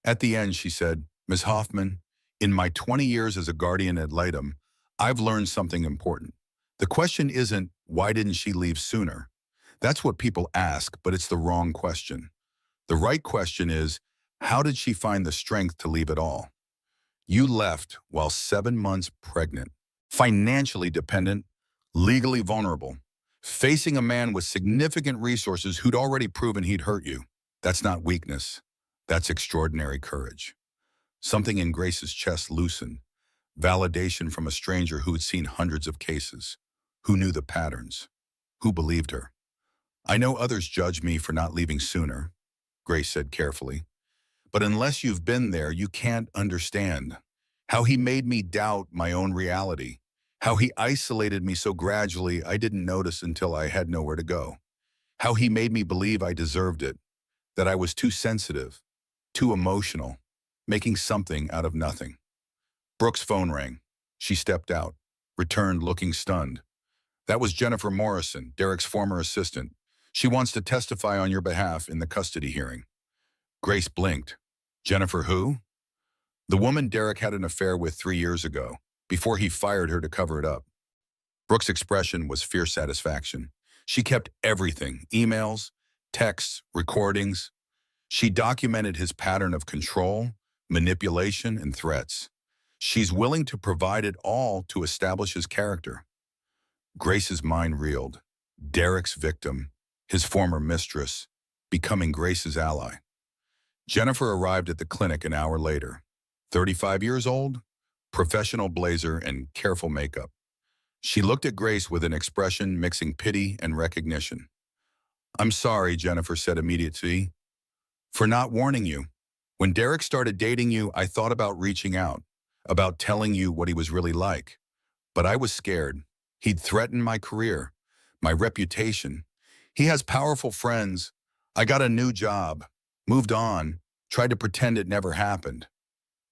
At the end, she said, Ms. Hoffman, in my 20 years as a guardian ad litem, I've learned something important. The question isn't, why didn't she leave sooner? That's what people ask, but it's the wrong question. The right question is, how did she find the strength to leave it all? You left while 7 months pregnant, financially dependent, legally vulnerable, facing a man with significant resources who'd already proven he'd hurt you. That's not weakness. That's extraordinary courage. Something in Grace's chest loosened. Validation from a stranger who'd seen hundreds of cases, who knew the patterns, who believed her. I know others judge me for not leaving sooner, Grace said carefully. But unless you've been there, you can't understand how he made me doubt my own reality, how he isolated me so gradually I didn't notice until I had nowhere to go, how he made me believe I deserved it, that I was too sensitive, too emotional, making something out of nothing. Brooke's phone rang. She stepped out, returned looking stunned. That was Jennifer Morrison, Derek's former assistant. She wants to testify on your behalf in the custody hearing. Grace blinked. Jennifer who? The woman Derek had an affair with 3 years ago, before he fired her to cover it up. Brooke's expression was fierce satisfaction. She kept everything, emails, texts, recordings. She documented his pattern of control, manipulation, and threats. She's willing to provide it all to establish his character. Grace's mind reeled. Derek's victim, his former mistress, becoming Grace's ally. Jennifer arrived at the clinic an hour later. 35 years old, professional blazer and careful makeup. She looked at Grace with an expression mixing pity and recognition. "I'm sorry," Jennifer said immediately, "for not warning you. When Derek started dating you, I thought about reaching out, about telling you what he was really like. But I was scared. He'd threatened my career, my reputation. He has powerful friends. I got a new job, moved on, tried to pretend it never happened.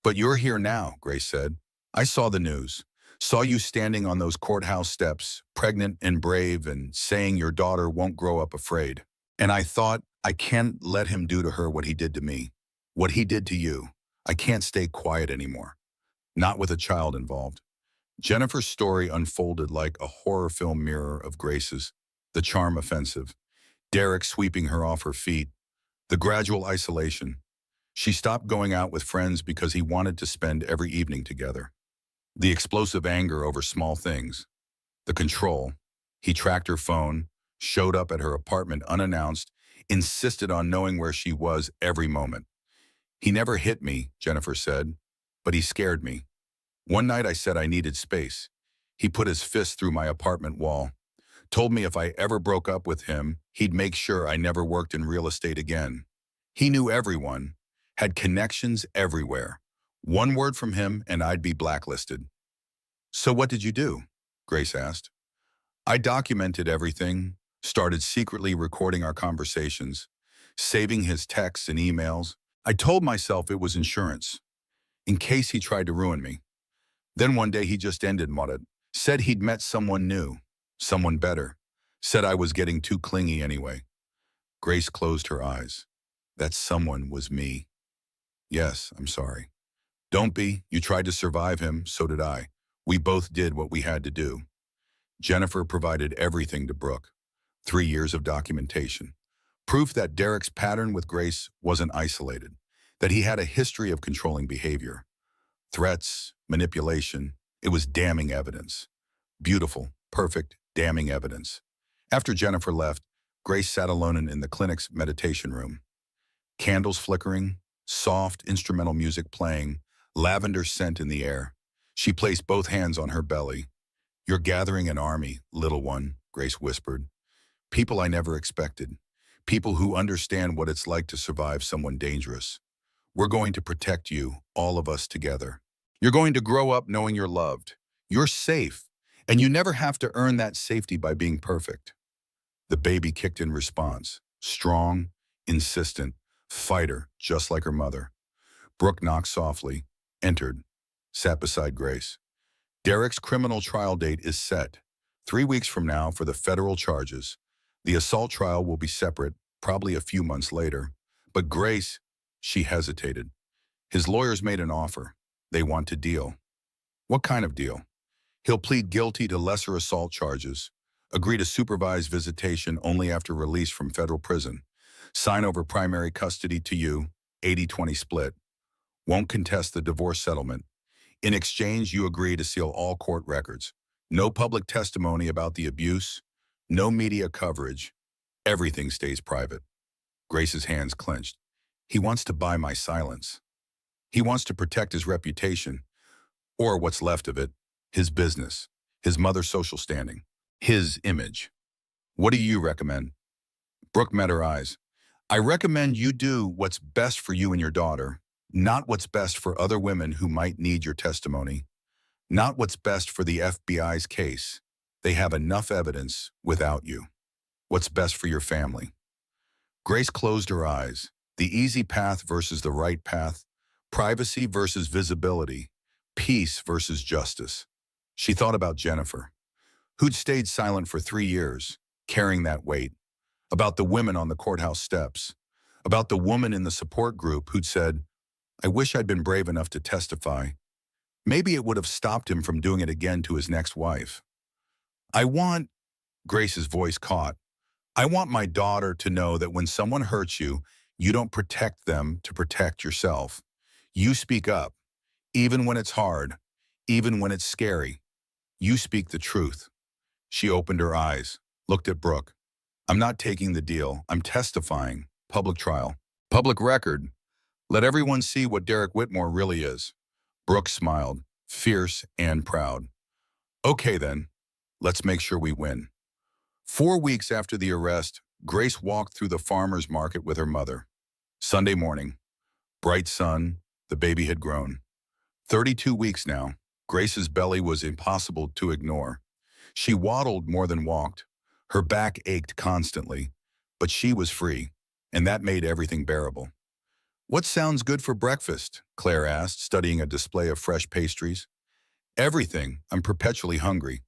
But you're here now," Grace said. "I saw the news, saw you standing on those courthouse steps, pregnant and brave and saying your daughter won't grow up afraid. And I thought, I can't let him do to her what he did to me, what he did to you. I can't stay quiet anymore. Not with a child involved." Jennifer's story unfolded like a horror film mirror of Grace's, the charm offensive, Derek sweeping her off her feet, the gradual isolation. She stopped going out with friends because he wanted to spend every evening together. The explosive anger over small things, the control. He tracked her phone, showed up at her apartment unannounced, insisted on knowing where she was every moment. "He never hit me," Jennifer said, "but he scared me. One night I said I needed space. He put his fist through my apartment wall, told me if I ever broke up with him, he'd make sure I never worked in real estate again. He knew everyone, had connections everywhere. One word from him and I'd be blacklisted." "So what did you do?" Grace asked. "I documented everything, started secretly recording our conversations, saving his texts and emails. I told myself it was insurance, in case he tried to ruin me. Then one day he just ended it, said he'd met someone new, someone better, said I was getting too clingy anyway." Grace closed her eyes. "That someone was me." "Yes, I'm sorry." "Don't be. You tried to survive him, so did I. We both did what we had to do." Jennifer provided everything to Brooke. 3 years of documentation. Proof that Derek's pattern with Grace wasn't isolated, that he had a history of controlling behavior. Threats, manipulation. It was damning evidence. Beautiful, perfect, damning evidence. After Jennifer left, Grace sat alone in the clinic's meditation room. Candles flickering, soft instrumental music playing, lavender scent in the air. She placed both hands on her belly. "You're gathering an army, little one," Grace whispered. "People I never expected. People who understand what it's like to survive someone dangerous. We're going to protect you, all of us together. You're going to grow up knowing you're loved. You're safe, and you never have to earn that safety by being perfect." The baby kicked in response. Strong, insistent, fighter, just like her mother. Brooke knocked softly, entered, sat beside Grace. "Derek's criminal trial date is set. 3 weeks from now for the federal charges. The assault trial will be separate, probably a few months later. But Grace," she hesitated. "His lawyers made an offer. They want to deal." "What kind of deal?" "He'll plead guilty to lesser assault charges, agree to supervised visitation only after release from federal prison, sign over primary custody to you, 80-20 split, won't contest the divorce settlement. In exchange, you agree to seal all court records. No public testimony about the abuse, no media coverage. Everything stays private." Grace's hands clenched. "He wants to buy my silence. He wants to protect his reputation, or what's left of it, his business, his mother's social standing, his image. What do you recommend?" Brooke met her eyes. "I recommend you do what's best for you and your daughter, not what's best for other women who might need your testimony, not what's best for the FBI's case. They have enough evidence without you. What's best for your family." Grace closed her eyes. The easy path versus the right path, privacy versus visibility, peace versus justice. She thought about Jennifer, who'd stayed silent for 3 years, carrying that weight, about the women on the courthouse steps, about the woman in the support group who'd said, "I wish I'd been brave enough to testify. Maybe it would have stopped him from doing it again to his next wife." "I want," Grace's voice caught, "I want my daughter to know that when someone hurts you, you don't protect them to protect yourself. You speak up, even when it's hard, even when it's scary. You speak the truth." She opened her eyes, looked at Brooke. I'm not taking the deal. I'm testifying. Public trial. Public record. Let everyone see what Derek Whitmore really is. Brooke smiled, fierce and proud. Okay then, let's make sure we win. 4 weeks after the arrest, Grace walked through the farmer's market with her mother. Sunday morning. Bright sun, the baby had grown. 32 weeks now. Grace's belly was impossible to ignore. She waddled more than walked. Her back ached constantly, but she was free, and that made everything bearable. What sounds good for breakfast? Claire asked, studying a display of fresh pastries. Everything. I'm perpetually hungry.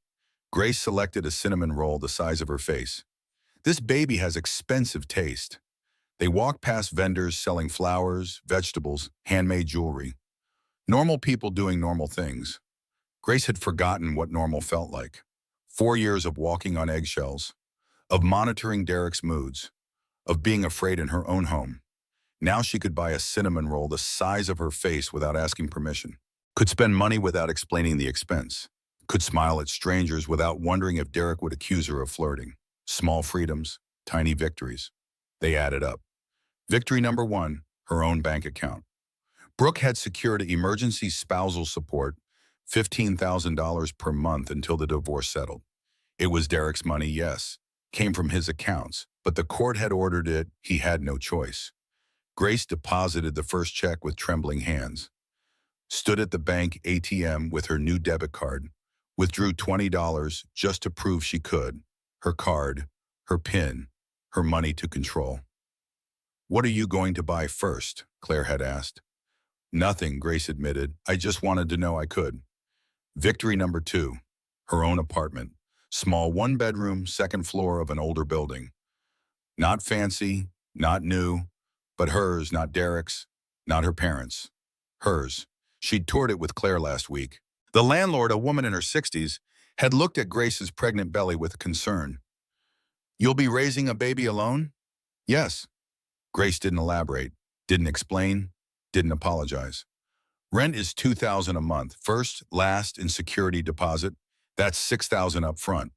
Grace selected a cinnamon roll the size of her face. This baby has expensive taste. They walked past vendors selling flowers, vegetables, handmade jewelry. Normal people doing normal things. Grace had forgotten what normal felt like. 4 years of walking on eggshells, of monitoring Derek's moods, of being afraid in her own home. Now she could buy a cinnamon roll the size of her face without asking permission. Could spend money without explaining the expense. Could smile at strangers without wondering if Derek would accuse her of flirting. Small freedoms, tiny victories. They added up. Victory number one, her own bank account. Brooke had secured emergency spousal support, $15,000 per month until the divorce settled. It was Derek's money, yes, came from his accounts, but the court had ordered it, he had no choice. Grace deposited the first check with trembling hands, stood at the bank ATM with her new debit card, withdrew $20 just to prove she could, her card, her PIN, her money to control. What are you going to buy first? Claire had asked. Nothing, Grace admitted. I just wanted to know I could. Victory number two, her own apartment. Small one-bedroom, second floor of an older building. Not fancy, not new, but hers, not Derek's, not her parents'. Hers. She'd toured it with Claire last week. The landlord, a woman in her 60s, had looked at Grace's pregnant belly with concern. You'll be raising a baby alone? Yes. Grace didn't elaborate, didn't explain, didn't apologize. Rent is $2,000 a month, first, last, and security deposit. That's $6,000 up front.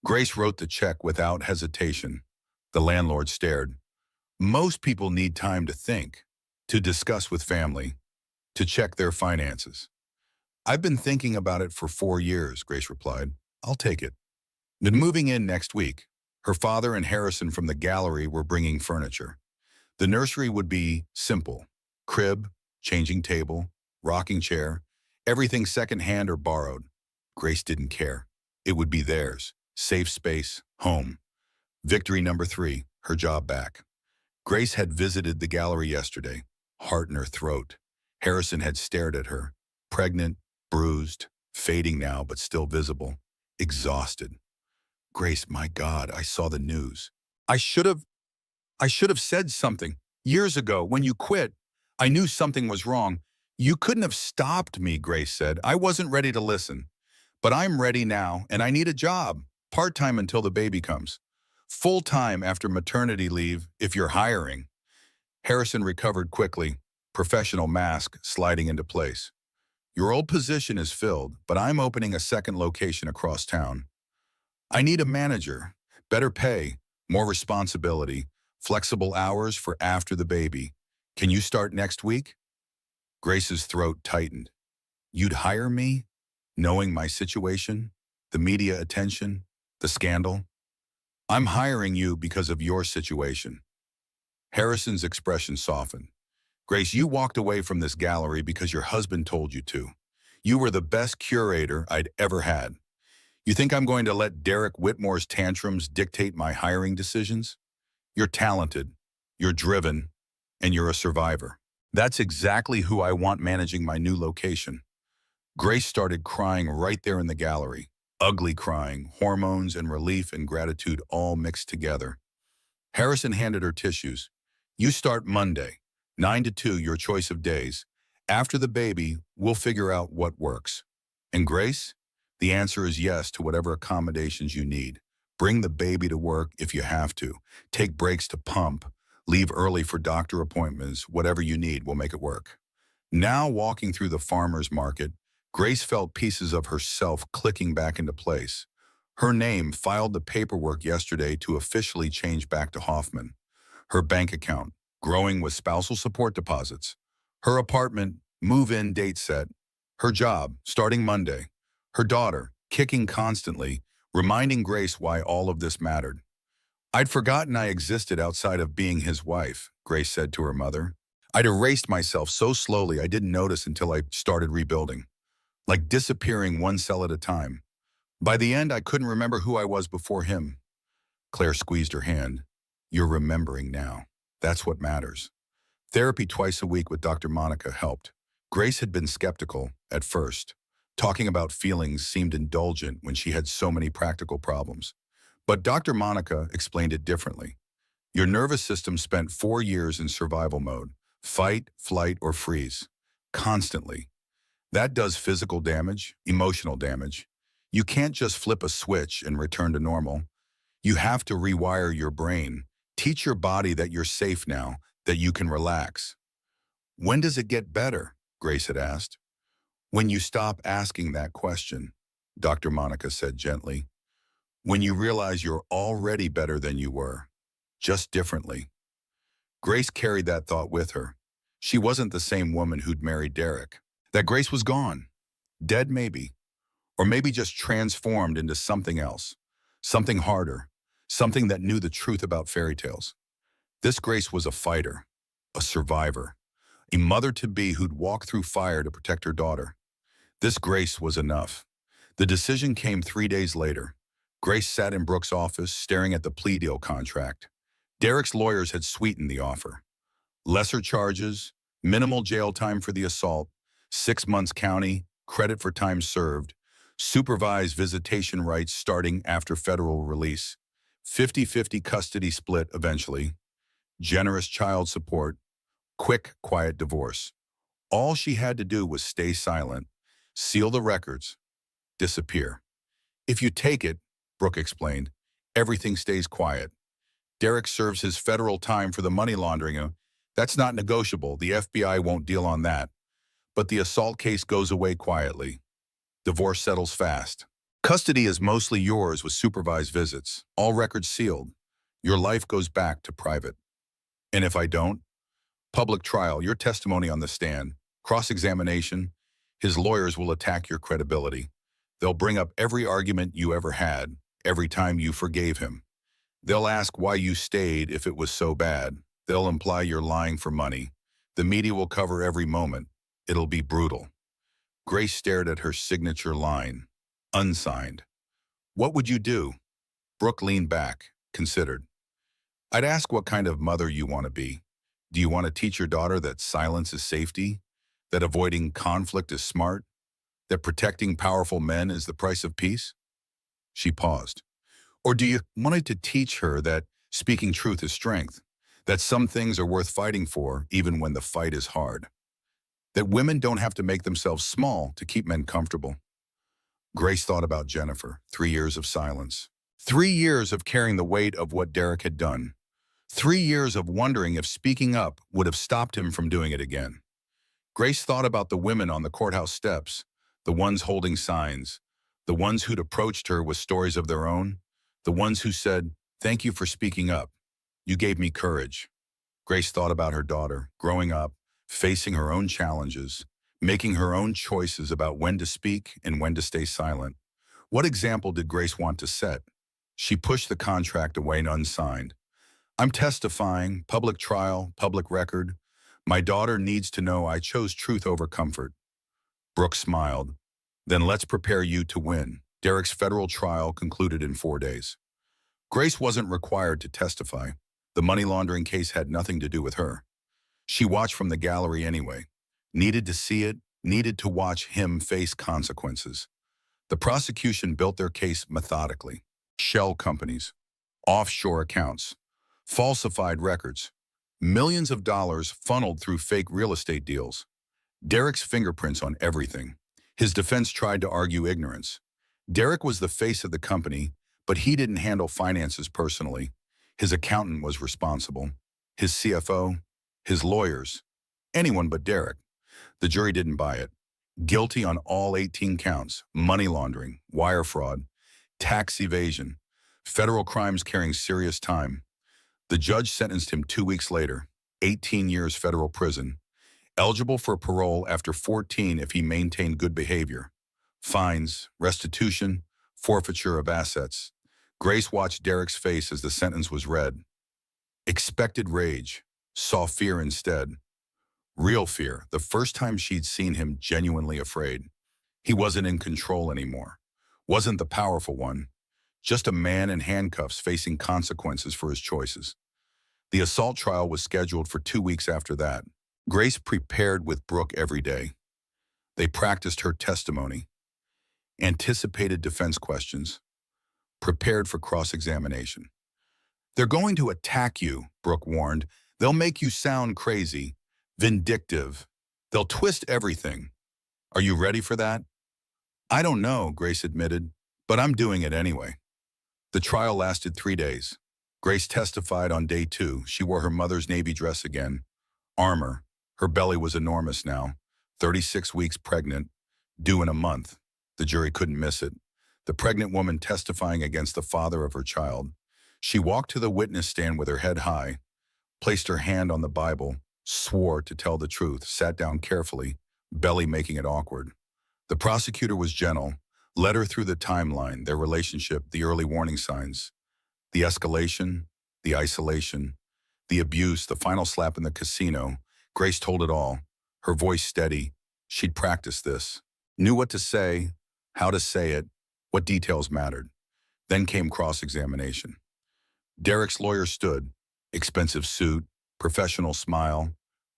Grace wrote the check without hesitation. The landlord stared. Most people need time to think, to discuss with family, to check their finances. I've been thinking about it for 4 years, Grace replied. I'll take it. Then moving in next week. Her father and Harrison from the gallery were bringing furniture. The nursery would be simple. Crib, changing table, rocking chair, everything secondhand or borrowed. Grace didn't care. It would be theirs. Safe space, home. Victory number three, her job back. Grace had visited the gallery yesterday, heart in her throat. Harrison had stared at her, pregnant, bruised, fading now but still visible, exhausted. Grace, my God, I saw the news. I should have said something. Years ago, when you quit, I knew something was wrong. You couldn't have stopped me, Grace said. I wasn't ready to listen. But I'm ready now, and I need a job. Part-time until the baby comes. Full-time after maternity leave, if you're hiring. Harrison recovered quickly, professional mask sliding into place. Your old position is filled, but I'm opening a second location across town. I need a manager, better pay, more responsibility, flexible hours for after the baby. Can you start next week? Grace's throat tightened. You'd hire me? Knowing my situation, the media attention, the scandal? I'm hiring you because of your situation. Harrison's expression softened. Grace, you walked away from this gallery because your husband told you to. You were the best curator I'd ever had. You think I'm going to let Derek Whitmore's tantrums dictate my hiring decisions? You're talented, you're driven, and you're a survivor. That's exactly who I want managing my new location. Grace started crying right there in the gallery. Ugly crying, hormones and relief and gratitude all mixed together. Harrison handed her tissues. You start Monday, 9 to 2, your choice of days. After the baby, we'll figure out what works. And Grace, the answer is yes to whatever accommodations you need. Bring the baby to work if you have to. Take breaks to pump. Leave early for doctor appointments. Whatever you need, we'll make it work. Now walking through the farmer's market, Grace felt pieces of herself clicking back into place. Her name filed the paperwork yesterday to officially change back to Hoffman. Her bank account, growing with spousal support deposits. Her apartment, move-in date set. Her job, starting Monday. Her daughter, kicking constantly, reminding Grace why all of this mattered. I'd forgotten I existed outside of being his wife, Grace said to her mother. I'd erased myself so slowly I didn't notice until I started rebuilding, like disappearing one cell at a time. By the end, I couldn't remember who I was before him. Claire squeezed her hand. You're remembering now. That's what matters. Therapy twice a week with Dr. Monica helped. Grace had been skeptical at first. Talking about feelings seemed indulgent when she had so many practical problems. But Dr. Monica explained it differently. Your nervous system spent 4 years in survival mode, fight, flight, or freeze, constantly. That does physical damage, emotional damage. You can't just flip a switch and return to normal. You have to rewire your brain, teach your body that you're safe now, that you can relax. When does it get better? Grace had asked. When you stop asking that question, Dr. Monica said gently. When you realize you're already better than you were, just differently. Grace carried that thought with her. She wasn't the same woman who'd married Derek. That Grace was gone. Dead maybe. Or maybe just transformed into something else. Something harder. Something that knew the truth about fairy tales. This Grace was a fighter. A survivor. A mother-to-be who'd walk through fire to protect her daughter. This Grace was enough. The decision came 3 days later. Grace sat in Brooke's office, staring at the plea deal contract. Derek's lawyers had sweetened the offer. Lesser charges, minimal jail time for the assault, 6 months county, credit for time served, supervised visitation rights starting after federal release, 50-50 custody split eventually, generous child support, quick, quiet divorce. All she had to do was stay silent, seal the records, disappear. If you take it, Brooke explained, everything stays quiet. Derek serves his federal time for the money laundering. That's not negotiable. The FBI won't deal on that. But the assault case goes away quietly. Divorce settles fast. Custody is mostly yours with supervised visits, all records sealed. Your life goes back to private. And if I don't? Public trial, your testimony on the stand, cross-examination, his lawyers will attack your credibility. They'll bring up every argument you ever had, every time you forgave him. They'll ask why you stayed if it was so bad. They'll imply you're lying for money. The media will cover every moment. It'll be brutal. Grace stared at her signature line, unsigned. What would you do? Brooke leaned back, considered. I'd ask what kind of mother you want to be. Do you want to teach your daughter that silence is safety? That avoiding conflict is smart? That protecting powerful men is the price of peace? She paused. Or do you want to teach her that speaking truth is strength? That some things are worth fighting for, even when the fight is hard? That women don't have to make themselves small to keep men comfortable? Grace thought about Jennifer, 3 years of silence. 3 years of carrying the weight of what Derek had done. 3 years of wondering if speaking up would have stopped him from doing it again. Grace thought about the women on the courthouse steps, the ones holding signs, the ones who'd approached her with stories of their own, the ones who said, "Thank you for speaking up. You gave me courage." Grace thought about her daughter, growing up, facing her own challenges, making her own choices about when to speak and when to stay silent. What example did Grace want to set? She pushed the contract away and unsigned. I'm testifying, public trial, public record. My daughter needs to know I chose truth over comfort. Brooke smiled. Then let's prepare you to win. Derek's federal trial concluded in 4 days. Grace wasn't required to testify. The money laundering case had nothing to do with her. She watched from the gallery anyway. Needed to see it, needed to watch him face consequences. The prosecution built their case methodically. Shell companies, offshore accounts, falsified records, millions of dollars funneled through fake real estate deals. Derek's fingerprints on everything. His defense tried to argue ignorance. Derek was the face of the company, but he didn't handle finances personally. His accountant was responsible. His CFO, his lawyers, anyone but Derek. The jury didn't buy it. Guilty on all 18 counts, money laundering, wire fraud. tax evasion, federal crimes carrying serious time. The judge sentenced him 2 weeks later, 18 years federal prison, eligible for parole after 14 if he maintained good behavior. Fines, restitution, forfeiture of assets. Grace watched Derek's face as the sentence was read. Expected rage, saw fear instead. Real fear, the first time she'd seen him genuinely afraid. He wasn't in control anymore. Wasn't the powerful one. Just a man in handcuffs facing consequences for his choices. The assault trial was scheduled for 2 weeks after that. Grace prepared with Brooke every day. They practiced her testimony, anticipated defense questions, prepared for cross-examination. They're going to attack you, Brooke warned. They'll make you sound crazy, vindictive. They'll twist everything. Are you ready for that? I don't know, Grace admitted, but I'm doing it anyway. The trial lasted 3 days. Grace testified on day 2. She wore her mother's Navy dress again. Armor. Her belly was enormous now. 36 weeks pregnant. Due in a month. The jury couldn't miss it. The pregnant woman testifying against the father of her child. She walked to the witness stand with her head high, placed her hand on the Bible, swore to tell the truth, sat down carefully, belly making it awkward. The prosecutor was gentle, led her through the timeline, their relationship, the early warning signs, the escalation, the isolation, the abuse, the final slap in the casino. Grace told it all, her voice steady. She'd practiced this, knew what to say, how to say it, what details mattered. Then came cross-examination. Derek's lawyer stood, expensive suit, professional smile,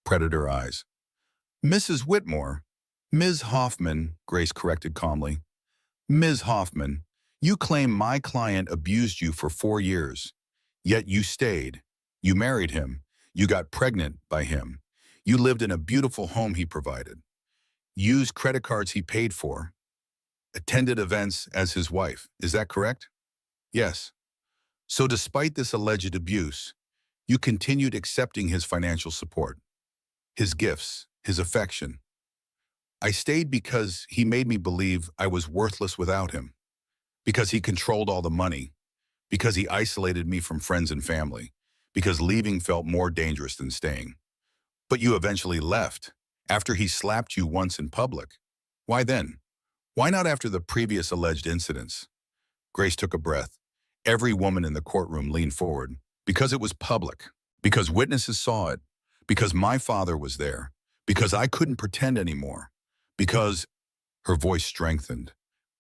predator eyes. Mrs. Whitmore, Ms. Hoffman, Grace corrected calmly. Ms. Hoffman, you claim my client abused you for 4 years, yet you stayed. You married him. You got pregnant by him. You lived in a beautiful home he provided. Used credit cards he paid for. Attended events as his wife. Is that correct? Yes. So despite this alleged abuse, you continued accepting his financial support, his gifts, his affection. I stayed because he made me believe I was worthless without him, because he controlled all the money, because he isolated me from friends and family, because leaving felt more dangerous than staying. But you eventually left, after he slapped you once in public. Why then? Why not after the previous alleged incidents? Grace took a breath. Every woman in the courtroom leaned forward. Because it was public. Because witnesses saw it. Because my father was there. Because I couldn't pretend anymore. Because, her voice strengthened.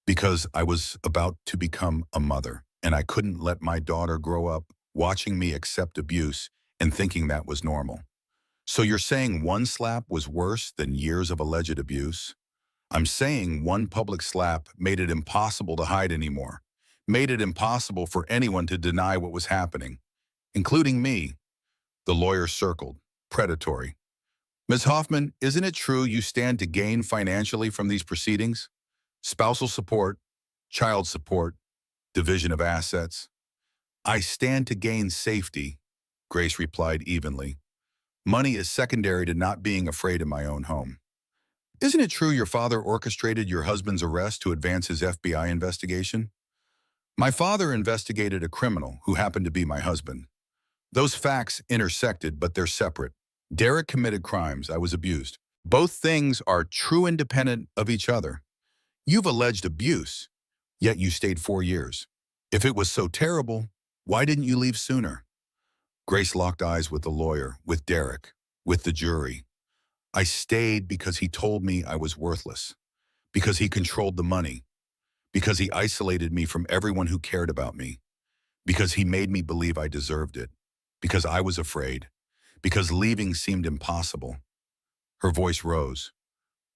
Because I was about to become a mother, and I couldn't let my daughter grow up watching me accept abuse and thinking that was normal. So you're saying one slap was worse than years of alleged abuse? I'm saying one public slap made it impossible to hide anymore, made it impossible for anyone to deny what was happening, including me. The lawyer circled, predatory. Ms. Hoffman, isn't it true you stand to gain financially from these proceedings? Spousal support, child support, division of assets. I stand to gain safety, Grace replied evenly. Money is secondary to not being afraid in my own home. Isn't it true your father orchestrated your husband's arrest to advance his FBI investigation? My father investigated a criminal who happened to be my husband. Those facts intersected, but they're separate. Derek committed crimes, I was abused. Both things are true independent of each other. You've alleged abuse, yet you stayed 4 years. If it was so terrible, why didn't you leave sooner? Grace locked eyes with the lawyer, with Derek, with the jury. I stayed because he told me I was worthless, because he controlled the money, because he isolated me from everyone who cared about me, because he made me believe I deserved it, because I was afraid, because leaving seemed impossible. Her voice rose.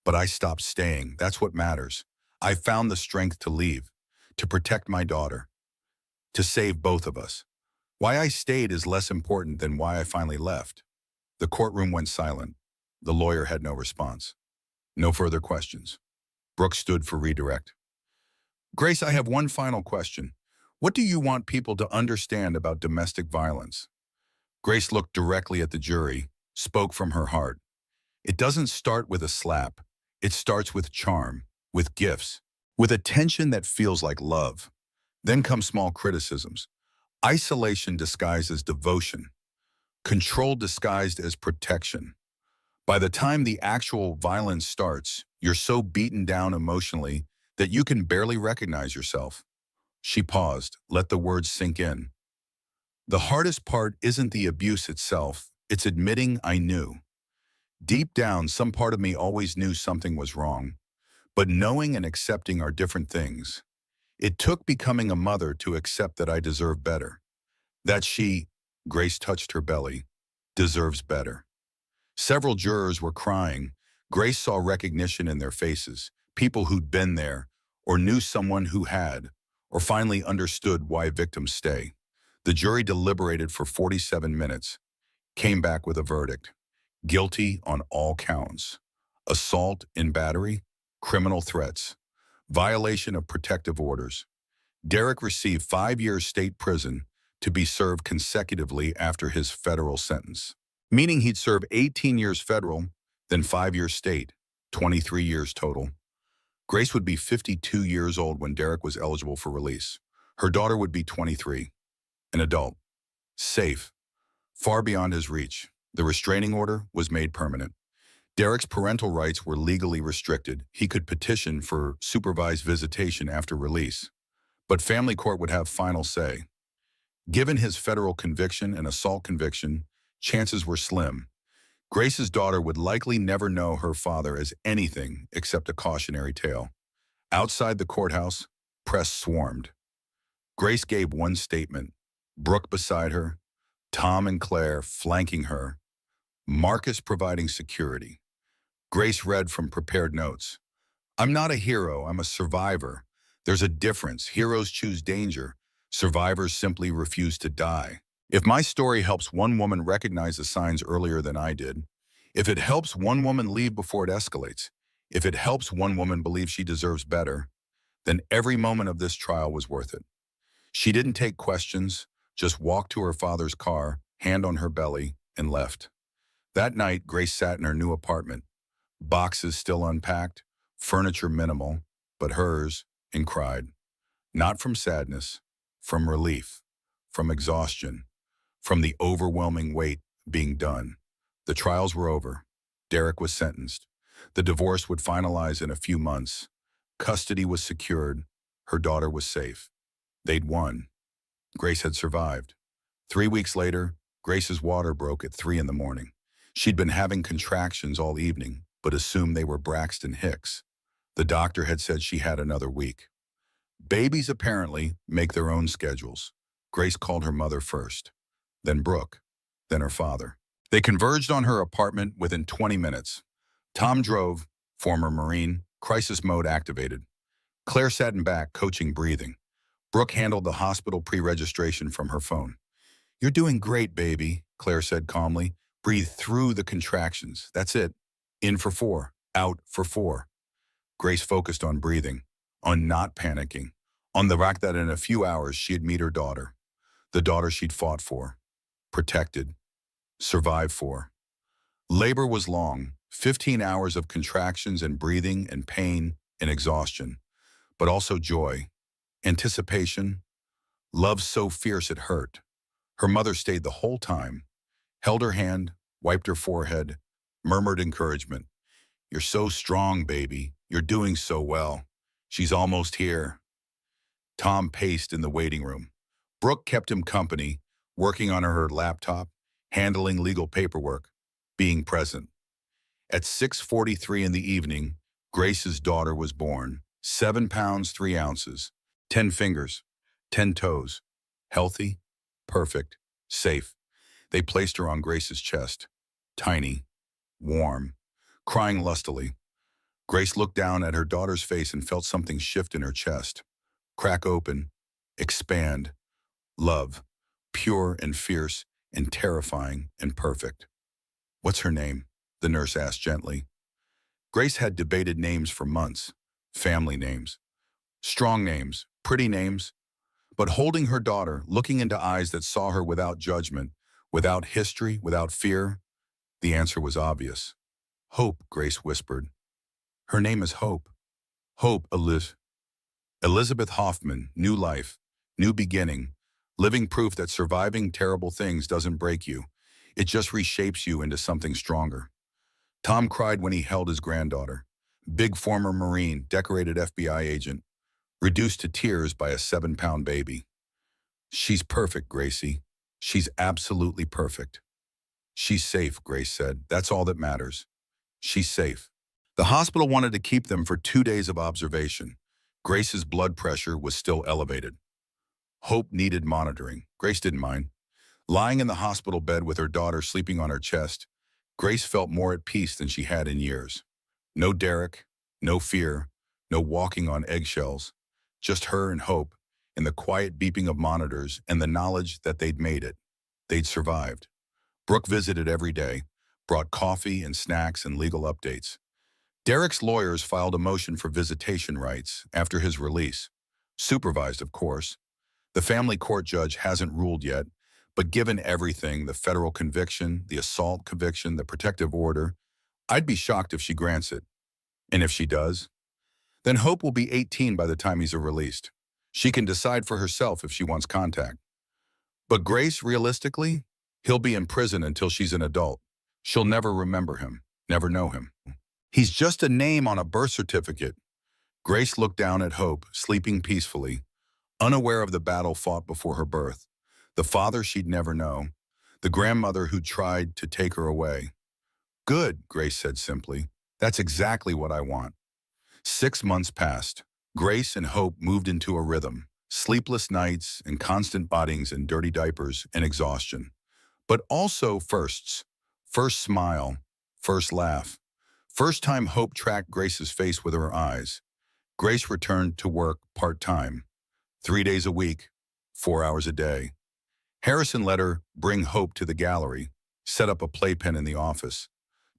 But I stopped staying. That's what matters. I found the strength to leave, to protect my daughter, to save both of us. Why I stayed is less important than why I finally left. The courtroom went silent. The lawyer had no response. No further questions. Brooke stood for redirect. Grace, I have one final question. What do you want people to understand about domestic violence? Grace looked directly at the jury, spoke from her heart. It doesn't start with a slap. It starts with charm, with gifts, with attention that feels like love. Then come small criticisms. Isolation disguised as devotion. Control disguised as protection. By the time the actual violence starts, you're so beaten down emotionally that you can barely recognize yourself. She paused, let the words sink in. The hardest part isn't the abuse itself, it's admitting I knew. Deep down, some part of me always knew something was wrong, but knowing and accepting are different things. It took becoming a mother to accept that I deserve better. That she, Grace touched her belly, deserves better. Several jurors were crying. Grace saw recognition in their faces, people who'd been there, or knew someone who had, or finally understood why victims stay. The jury deliberated for 47 minutes, came back with a verdict. Guilty on all counts. Assault and battery, criminal threats, violation of protective orders. Derek received 5 years state prison to be served consecutively after his federal sentence, meaning he'd serve 18 years federal, then 5 years state, 23 years total. Grace would be 52 years old when Derek was eligible for release. Her daughter would be 23, an adult, safe, far beyond his reach. The restraining order was made permanent. Derek's parental rights were legally restricted. He could petition for supervised visitation after release, but family court would have final say. Given his federal conviction and assault conviction, chances were slim. Grace's daughter would likely never know her father as anything except a cautionary tale. Outside the courthouse, press swarmed. Grace gave one statement, Brooke beside her, Tom and Claire flanking her, Marcus providing security. Grace read from prepared notes. I'm not a hero, I'm a survivor. There's a difference. Heroes choose danger. Survivors simply refuse to die. If my story helps one woman recognize the signs earlier than I did, if it helps one woman leave before it escalates, if it helps one woman believe she deserves better, then every moment of this trial was worth it. She didn't take questions, just walked to her father's car, hand on her belly, and left. That night, Grace sat in her new apartment, boxes still unpacked, furniture minimal, but hers, and cried. Not from sadness, from relief, from exhaustion, from the overwhelming weight being done. The trials were over. Derek was sentenced. The divorce would finalize in a few months. Custody was secured. Her daughter was safe. They'd won. Grace had survived. 3 weeks later, Grace's water broke at 3 in the morning. She'd been having contractions all evening, but assumed they were Braxton Hicks. The doctor had said she had another week. Babies apparently make their own schedules. Grace called her mother first, then Brooke, then her father. They converged on her apartment within 20 minutes. Tom drove, former Marine, crisis mode activated. Claire sat in back, coaching breathing. Brooke handled the hospital pre-registration from her phone. You're doing great, baby, Claire said calmly. Breathe through the contractions. That's it. In for 4, out for 4. Grace focused on breathing, on not panicking, on the fact that in a few hours she'd meet her daughter, the daughter she'd fought for, protected, survived for. Labor was long, 15 hours of contractions and breathing and pain and exhaustion, but also joy, anticipation, love so fierce it hurt. Her mother stayed the whole time, held her hand, wiped her forehead, murmured encouragement. You're so strong, baby. You're doing so well. She's almost here. Tom paced in the waiting room. Brooke kept him company, working on her laptop, handling legal paperwork, being present. At 6:43 in the evening, Grace's daughter was born. 7 pounds, 3 ounces, 10 fingers, 10 toes. Healthy, perfect, safe. They placed her on Grace's chest. Tiny, warm, crying lustily. Grace looked down at her daughter's face and felt something shift in her chest. Crack open, expand. Love, pure and fierce and terrifying and perfect. What's her name? The nurse asked gently. Grace had debated names for months. Family names. Strong names, pretty names. But holding her daughter, looking into eyes that saw her without judgment, without history, without fear, the answer was obvious. Hope, Grace whispered. Her name is Hope. Hope Elizabeth Hoffman, new life. New beginning. Living proof that surviving terrible things doesn't break you. It just reshapes you into something stronger. Tom cried when he held his granddaughter. Big former Marine, decorated FBI agent, reduced to tears by a 7-pound baby. She's perfect, Gracie. She's absolutely perfect. She's safe, Grace said. That's all that matters. She's safe. The hospital wanted to keep them for 2 days of observation. Grace's blood pressure was still elevated. Hope needed monitoring. Grace didn't mind. Lying in the hospital bed with her daughter sleeping on her chest, Grace felt more at peace than she had in years. No Derek, no fear, no walking on eggshells. Just her and Hope, and the quiet beeping of monitors and the knowledge that they'd made it. They'd survived. Brooke visited every day, brought coffee and snacks and legal updates. Derek's lawyers filed a motion for visitation rights after his release. Supervised, of course. The family court judge hasn't ruled yet, but given everything, the federal conviction, the assault conviction, the protective order, I'd be shocked if she grants it. And if she does, then Hope will be 18 by the time he's released. She can decide for herself if she wants contact. But Grace, realistically, he'll be in prison until she's an adult. She'll never remember him, never know him. He's just a name on a birth certificate. Grace looked down at Hope, sleeping peacefully, unaware of the battle fought before her birth, the father she'd never know, the grandmother who tried to take her away. Good, Grace said simply. That's exactly what I want. 6 months passed. Grace and Hope moved into a rhythm, sleepless nights and constant bottings in dirty diapers and exhaustion. But also firsts. First smile, first laugh. First time Hope tracked Grace's face with her eyes. Grace returned to work part-time, 3 days a week, 4 hours a day. Harrison let her bring Hope to the gallery, set up a playpen in the office,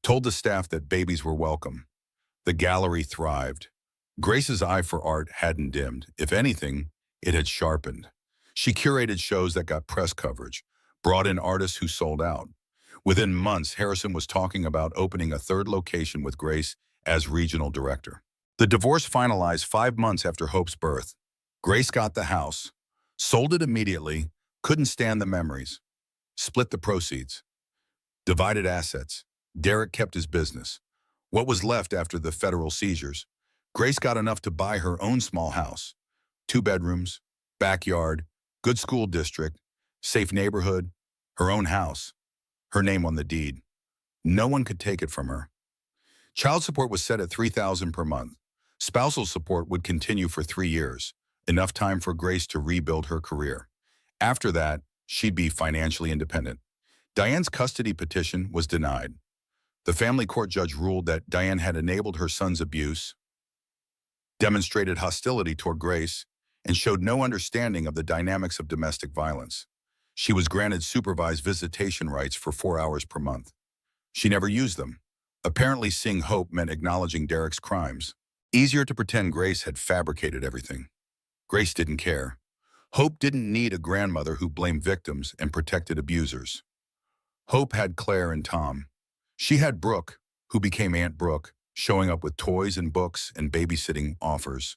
told the staff that babies were welcome. The gallery thrived. Grace's eye for art hadn't dimmed. If anything, it had sharpened. She curated shows that got press coverage, brought in artists who sold out. Within months, Harrison was talking about opening a third location with Grace as regional director. The divorce finalized 5 months after Hope's birth. Grace got the house, sold it immediately, couldn't stand the memories, split the proceeds, divided assets. Derek kept his business. What was left after the federal seizures? Grace got enough to buy her own small house. 2 bedrooms, backyard, good school district, safe neighborhood, her own house, her name on the deed. No one could take it from her. Child support was set at $3,000 per month. Spousal support would continue for 3 years, enough time for Grace to rebuild her career. After that, she'd be financially independent. Diane's custody petition was denied. The family court judge ruled that Diane had enabled her son's abuse, demonstrated hostility toward Grace, and showed no understanding of the dynamics of domestic violence. She was granted supervised visitation rights for 4 hours per month. She never used them. Apparently, seeing Hope meant acknowledging Derek's crimes. Easier to pretend Grace had fabricated everything. Grace didn't care. Hope didn't need a grandmother who blamed victims and protected abusers. Hope had Claire and Tom. She had Brooke, who became Aunt Brooke, showing up with toys and books and babysitting offers.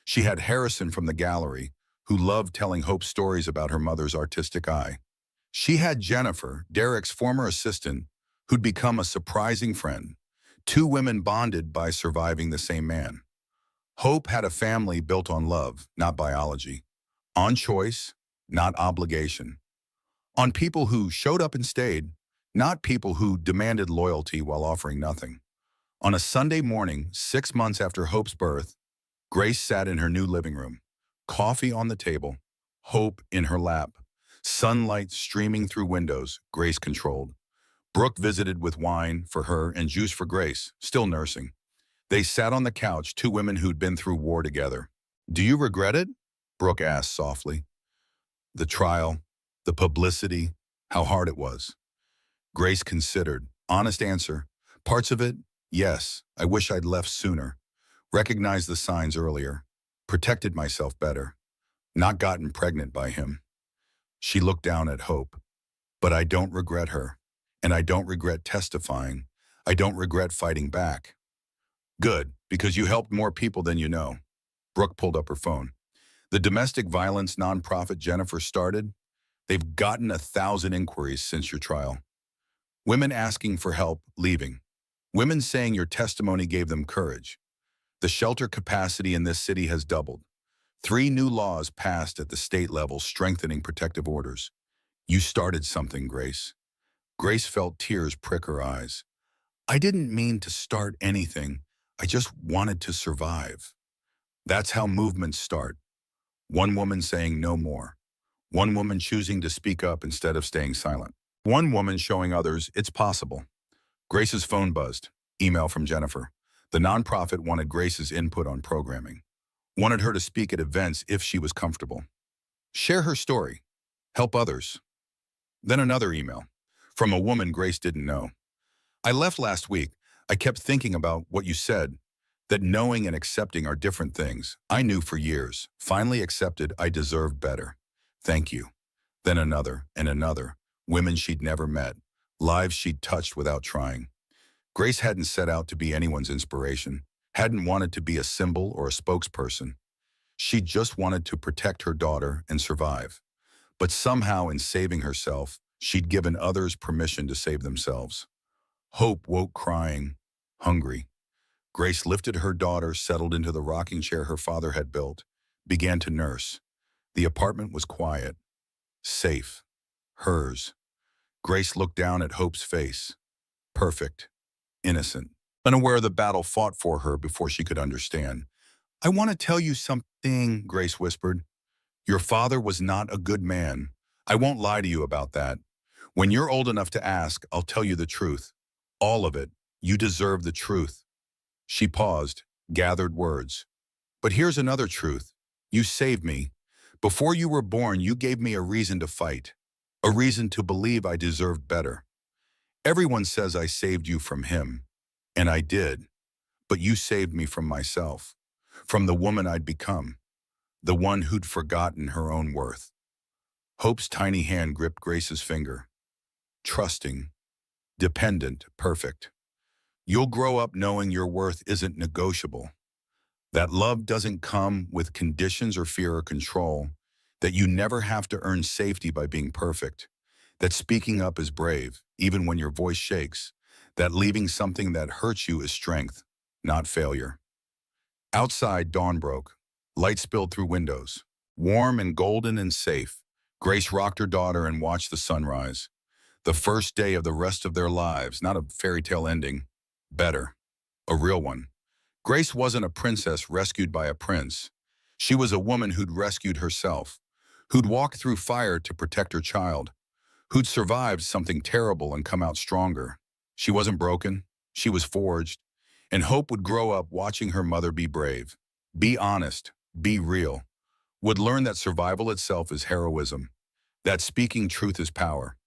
She had Harrison from the gallery, who loved telling Hope stories about her mother's artistic eye. She had Jennifer, Derek's former assistant, who'd become a surprising friend. 2 women bonded by surviving the same man. Hope had a family built on love, not biology. On choice, not obligation. On people who showed up and stayed, not people who demanded loyalty while offering nothing. On a Sunday morning, 6 months after Hope's birth, Grace sat in her new living room, coffee on the table, Hope in her lap, sunlight streaming through windows Grace controlled. Brooke visited with wine for her and juice for Grace, still nursing. They sat on the couch, 2 women who'd been through war together. "Do you regret it?" Brooke asked softly. The trial, the publicity, how hard it was. Grace considered. Honest answer. Parts of it, yes, I wish I'd left sooner. Recognized the signs earlier. Protected myself better. Not gotten pregnant by him. She looked down at Hope. But I don't regret her. And I don't regret testifying. I don't regret fighting back. Good, because you helped more people than you know. Brooke pulled up her phone. The domestic violence nonprofit Jennifer started, they've gotten 1,000 inquiries since your trial. Women asking for help, leaving. Women saying your testimony gave them courage. The shelter capacity in this city has doubled. 3 new laws passed at the state level strengthening protective orders. You started something, Grace. Grace felt tears prick her eyes. I didn't mean to start anything. I just wanted to survive. That's how movements start. One woman saying no more. One woman choosing to speak up instead of staying silent. One woman showing others it's possible. Grace's phone buzzed. Email from Jennifer. The nonprofit wanted Grace's input on programming. Wanted her to speak at events if she was comfortable. Share her story. Help others. Then another email. From a woman Grace didn't know. I left last week. I kept thinking about what you said, that knowing and accepting are different things. I knew for years. Finally accepted I deserved better. Thank you. Then another and another. Women she'd never met. Lives she'd touched without trying. Grace hadn't set out to be anyone's inspiration. Hadn't wanted to be a symbol or a spokesperson. She just wanted to protect her daughter and survive. But somehow in saving herself, she'd given others permission to save themselves. Hope woke crying, hungry. Grace lifted her daughter, settled into the rocking chair her father had built, began to nurse. The apartment was quiet, safe, hers. Grace looked down at Hope's face. Perfect, innocent, unaware the battle fought for her before she could understand. I want to tell you something, Grace whispered. Your father was not a good man. I won't lie to you about that. When you're old enough to ask, I'll tell you the truth. All of it. You deserve the truth. She paused, gathered words. But here's another truth. You saved me. Before you were born, you gave me a reason to fight. A reason to believe I deserved better. Everyone says I saved you from him. And I did. But you saved me from myself. From the woman I'd become. The one who'd forgotten her own worth. Hope's tiny hand gripped Grace's finger. Trusting. Dependent. Perfect. You'll grow up knowing your worth isn't negotiable. That love doesn't come with conditions or fear or control. That you never have to earn safety by being perfect. That speaking up is brave, even when your voice shakes. That leaving something that hurts you is strength, not failure. Outside, dawn broke. Light spilled through windows. Warm and golden and safe. Grace rocked her daughter and watched the sunrise. The first day of the rest of their lives, not a fairy tale ending. Better. A real one. Grace wasn't a princess rescued by a prince. She was a woman who'd rescued herself, who'd walked through fire to protect her child, who'd survived something terrible and come out stronger. She wasn't broken. She was forged. And Hope would grow up watching her mother be brave, be honest, be real, would learn that survival itself is heroism, that speaking truth is power,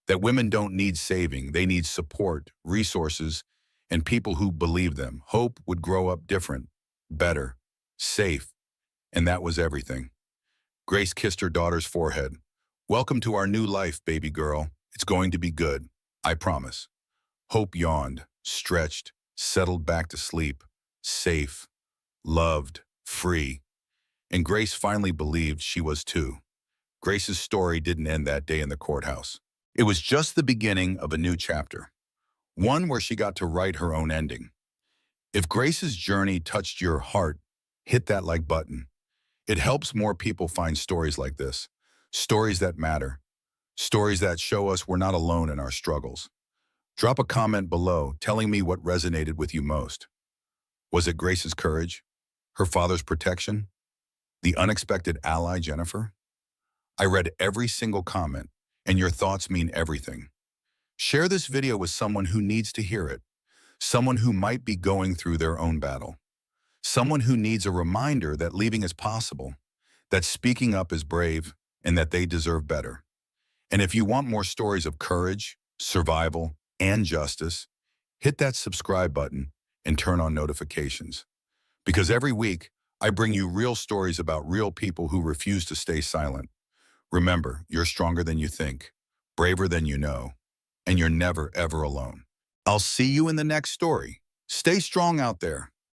that women don't need saving, they need support, resources, and people who believe them. Hope would grow up different, better, safe, and that was everything. Grace kissed her daughter's forehead. Welcome to our new life, baby girl. It's going to be good, I promise. Hope yawned, stretched, settled back to sleep, safe, loved, free. And Grace finally believed she was too. Grace's story didn't end that day in the courthouse. It was just the beginning of a new chapter, one where she got to write her own ending. If Grace's journey touched your heart, hit that like button. It helps more people find stories like this, stories that matter, stories that show us we're not alone in our struggles. Drop a comment below telling me what resonated with you most. Was it Grace's courage? Her father's protection? The unexpected ally, Jennifer? I read every single comment, and your thoughts mean everything. Share this video with someone who needs to hear it, someone who might be going through their own battle, someone who needs a reminder that leaving is possible, that speaking up is brave, and that they deserve better. And if you want more stories of courage, survival, and justice, hit that subscribe button and turn on notifications. Because every week, I bring you real stories about real people who refuse to stay silent. Remember, you're stronger than you think, braver than you know, and you're never, ever alone. I'll see you in the next story. Stay strong out there.